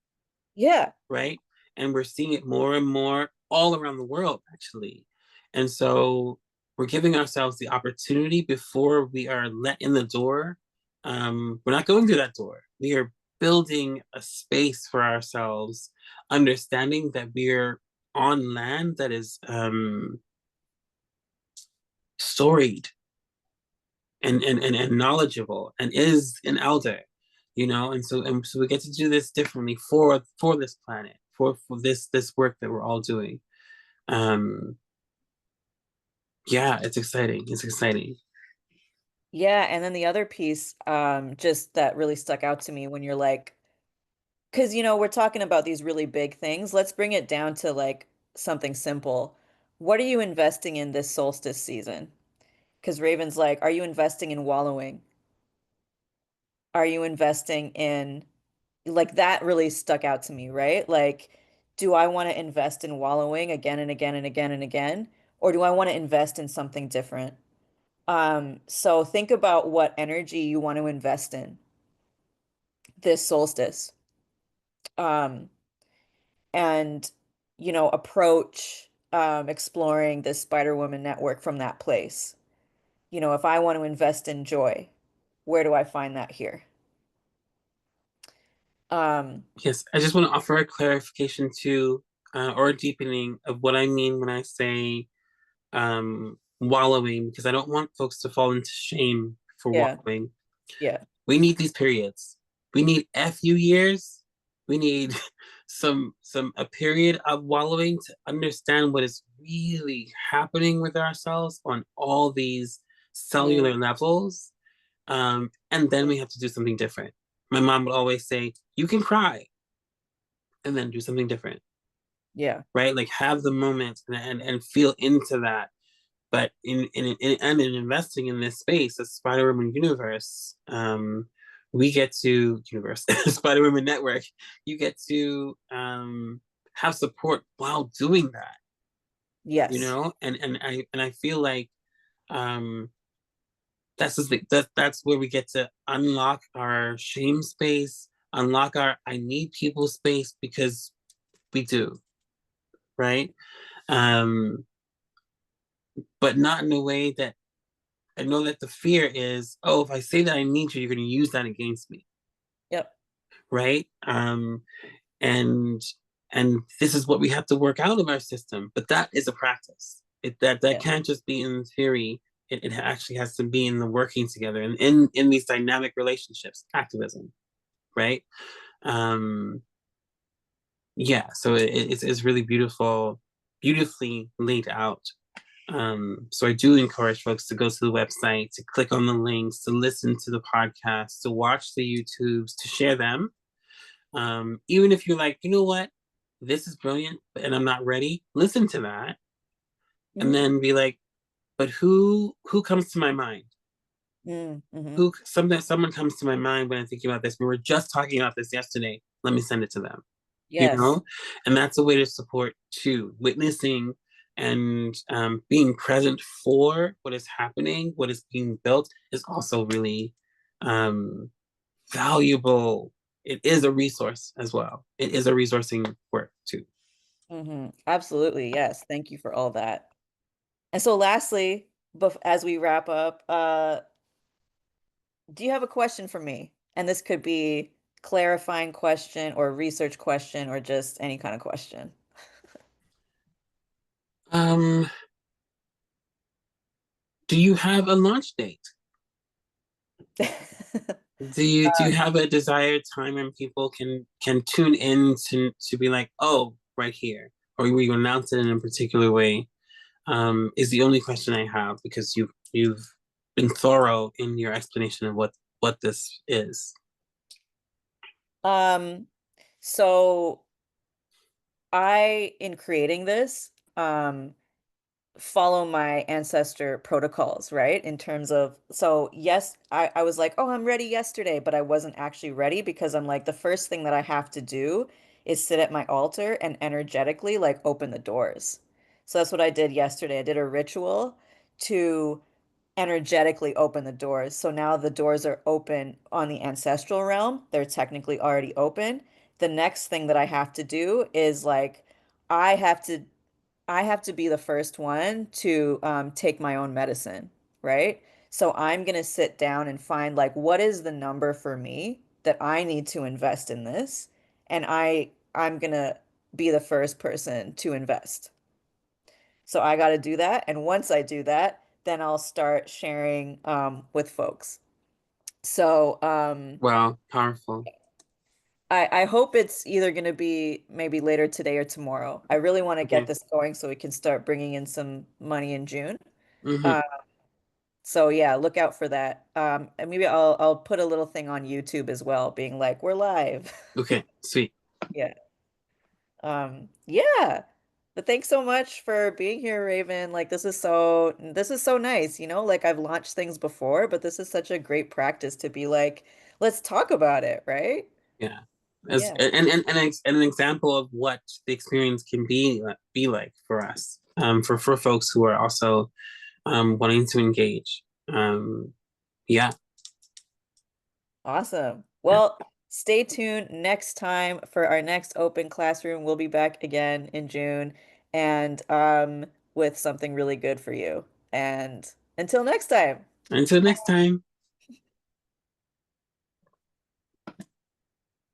Yeah. right? And we're seeing it more and more all around the world, actually. And so we're giving ourselves the opportunity before we are let in the door. We're not going through that door. We are building a space for ourselves, understanding that we're on land that is storied and knowledgeable and is an elder, and so we get to do this differently for this planet, for this work that we're all doing. um yeah, it's exciting, it's exciting. Yeah. And then the other piece, just that really stuck out to me when you're like, because, we're talking about these really big things. Let's bring it down to like something simple. What are you investing in this solstice season? Because Raven's like, are you investing in wallowing? Are you investing in, like, that really stuck out to me, right? Like, do I want to invest in wallowing again and again and again and again? Or do I want to invest in something different? So think about what energy you want to invest in this solstice. Um, and, approach exploring this SpiderWoman network from that place. If I want to invest in joy, where do I find that here? Um, Yes, I just want to offer a clarification too, or a deepening of what I mean when I say wallowing, because I don't want folks to fall into shame for yeah, wallowing. yeah, We need these periods. We need FU years. We need some a period of wallowing to understand what is really happening with ourselves on all these mm, cellular levels. And then we have to do something different. My mom would always say, "You can cry, and then do something different." yeah, Right? Like have the moment and feel into that. But in investing in this space, the Spider-Woman universe, we get to universe Spider-Woman Network. You get to have support while doing that, yes, and I feel like um, that's the thing. That's where we get to unlock our shame space, unlock our I need people space because we do, right? Um, but not in a way that I know that the fear is, oh, if I say that I need you, you're going to use that against me, Yep. right? And and this is what we have to work out of our system. But that is a practice. That Yeah. can't just be in theory. It actually has to be in the working together and in these dynamic relationships, activism, right? Um, yeah, so it's really beautiful, beautifully laid out. So I do encourage folks to go to the website, to click on the links, to listen to the podcast, to watch the YouTubes, to share them. Even if you're like, you know what, this is brilliant, and I'm not ready, listen to that, and Mm-hmm. then be like, but who comes to my mind? Mm-hmm. Who sometimes someone comes to my mind when I'm thinking about this. We were just talking about this yesterday. Let me send it to them. You Yes. know, and that's a way to support too. Witnessing and being present for what is happening, what is being built, is also really um, valuable. It is a resource as well. It is a resourcing work too. Absolutely. Yes. Thank you for all that. And so lastly, as we wrap up, do you have a question for me? And this could be clarifying question or research question or just any kind of question. Um, do you have a launch date? Do you have a desired time when people can tune in to be like, oh, right here, or will you announce it in a particular way? Is the only question I have because you've been thorough in your explanation of what this is. Um, so in creating this, follow my ancestor protocols, right? In terms of, so yes, I was like, oh, I'm ready yesterday, but I wasn't actually ready because I'm like, the first thing that I have to do is sit at my altar and energetically like open the doors. So that's what I did yesterday. I did a ritual to energetically open the doors. So now the doors are open on the ancestral realm. They're technically already open. The next thing that I have to do is like, I have to I have to be the first one to take my own medicine, right? So I'm gonna sit down and find like what is the number for me that I need to invest in this, and I'm gonna be the first person to invest. So I got to do that, and once I do that, then I'll start sharing with folks. So Wow, powerful. I hope it's either gonna be maybe later today or tomorrow. I really want to get Okay. this going so we can start bringing in some money in June. Hmm. Uh, so yeah, look out for that. And maybe I'll put a little thing on YouTube as well, being like, we're live. Okay, sweet. Yeah. Yeah. But thanks so much for being here, Raven. Like this is so nice, you know? Like I've launched things before, but this is such a great practice to be like, let's talk about it, right? Yeah. As Yeah. and an example of what the experience can be like for us, for folks who are also wanting to engage. Yeah, Awesome. yeah. Well, stay tuned next time for our next open classroom. We'll be back again in June and with something really good for you. And until next time. Until next time.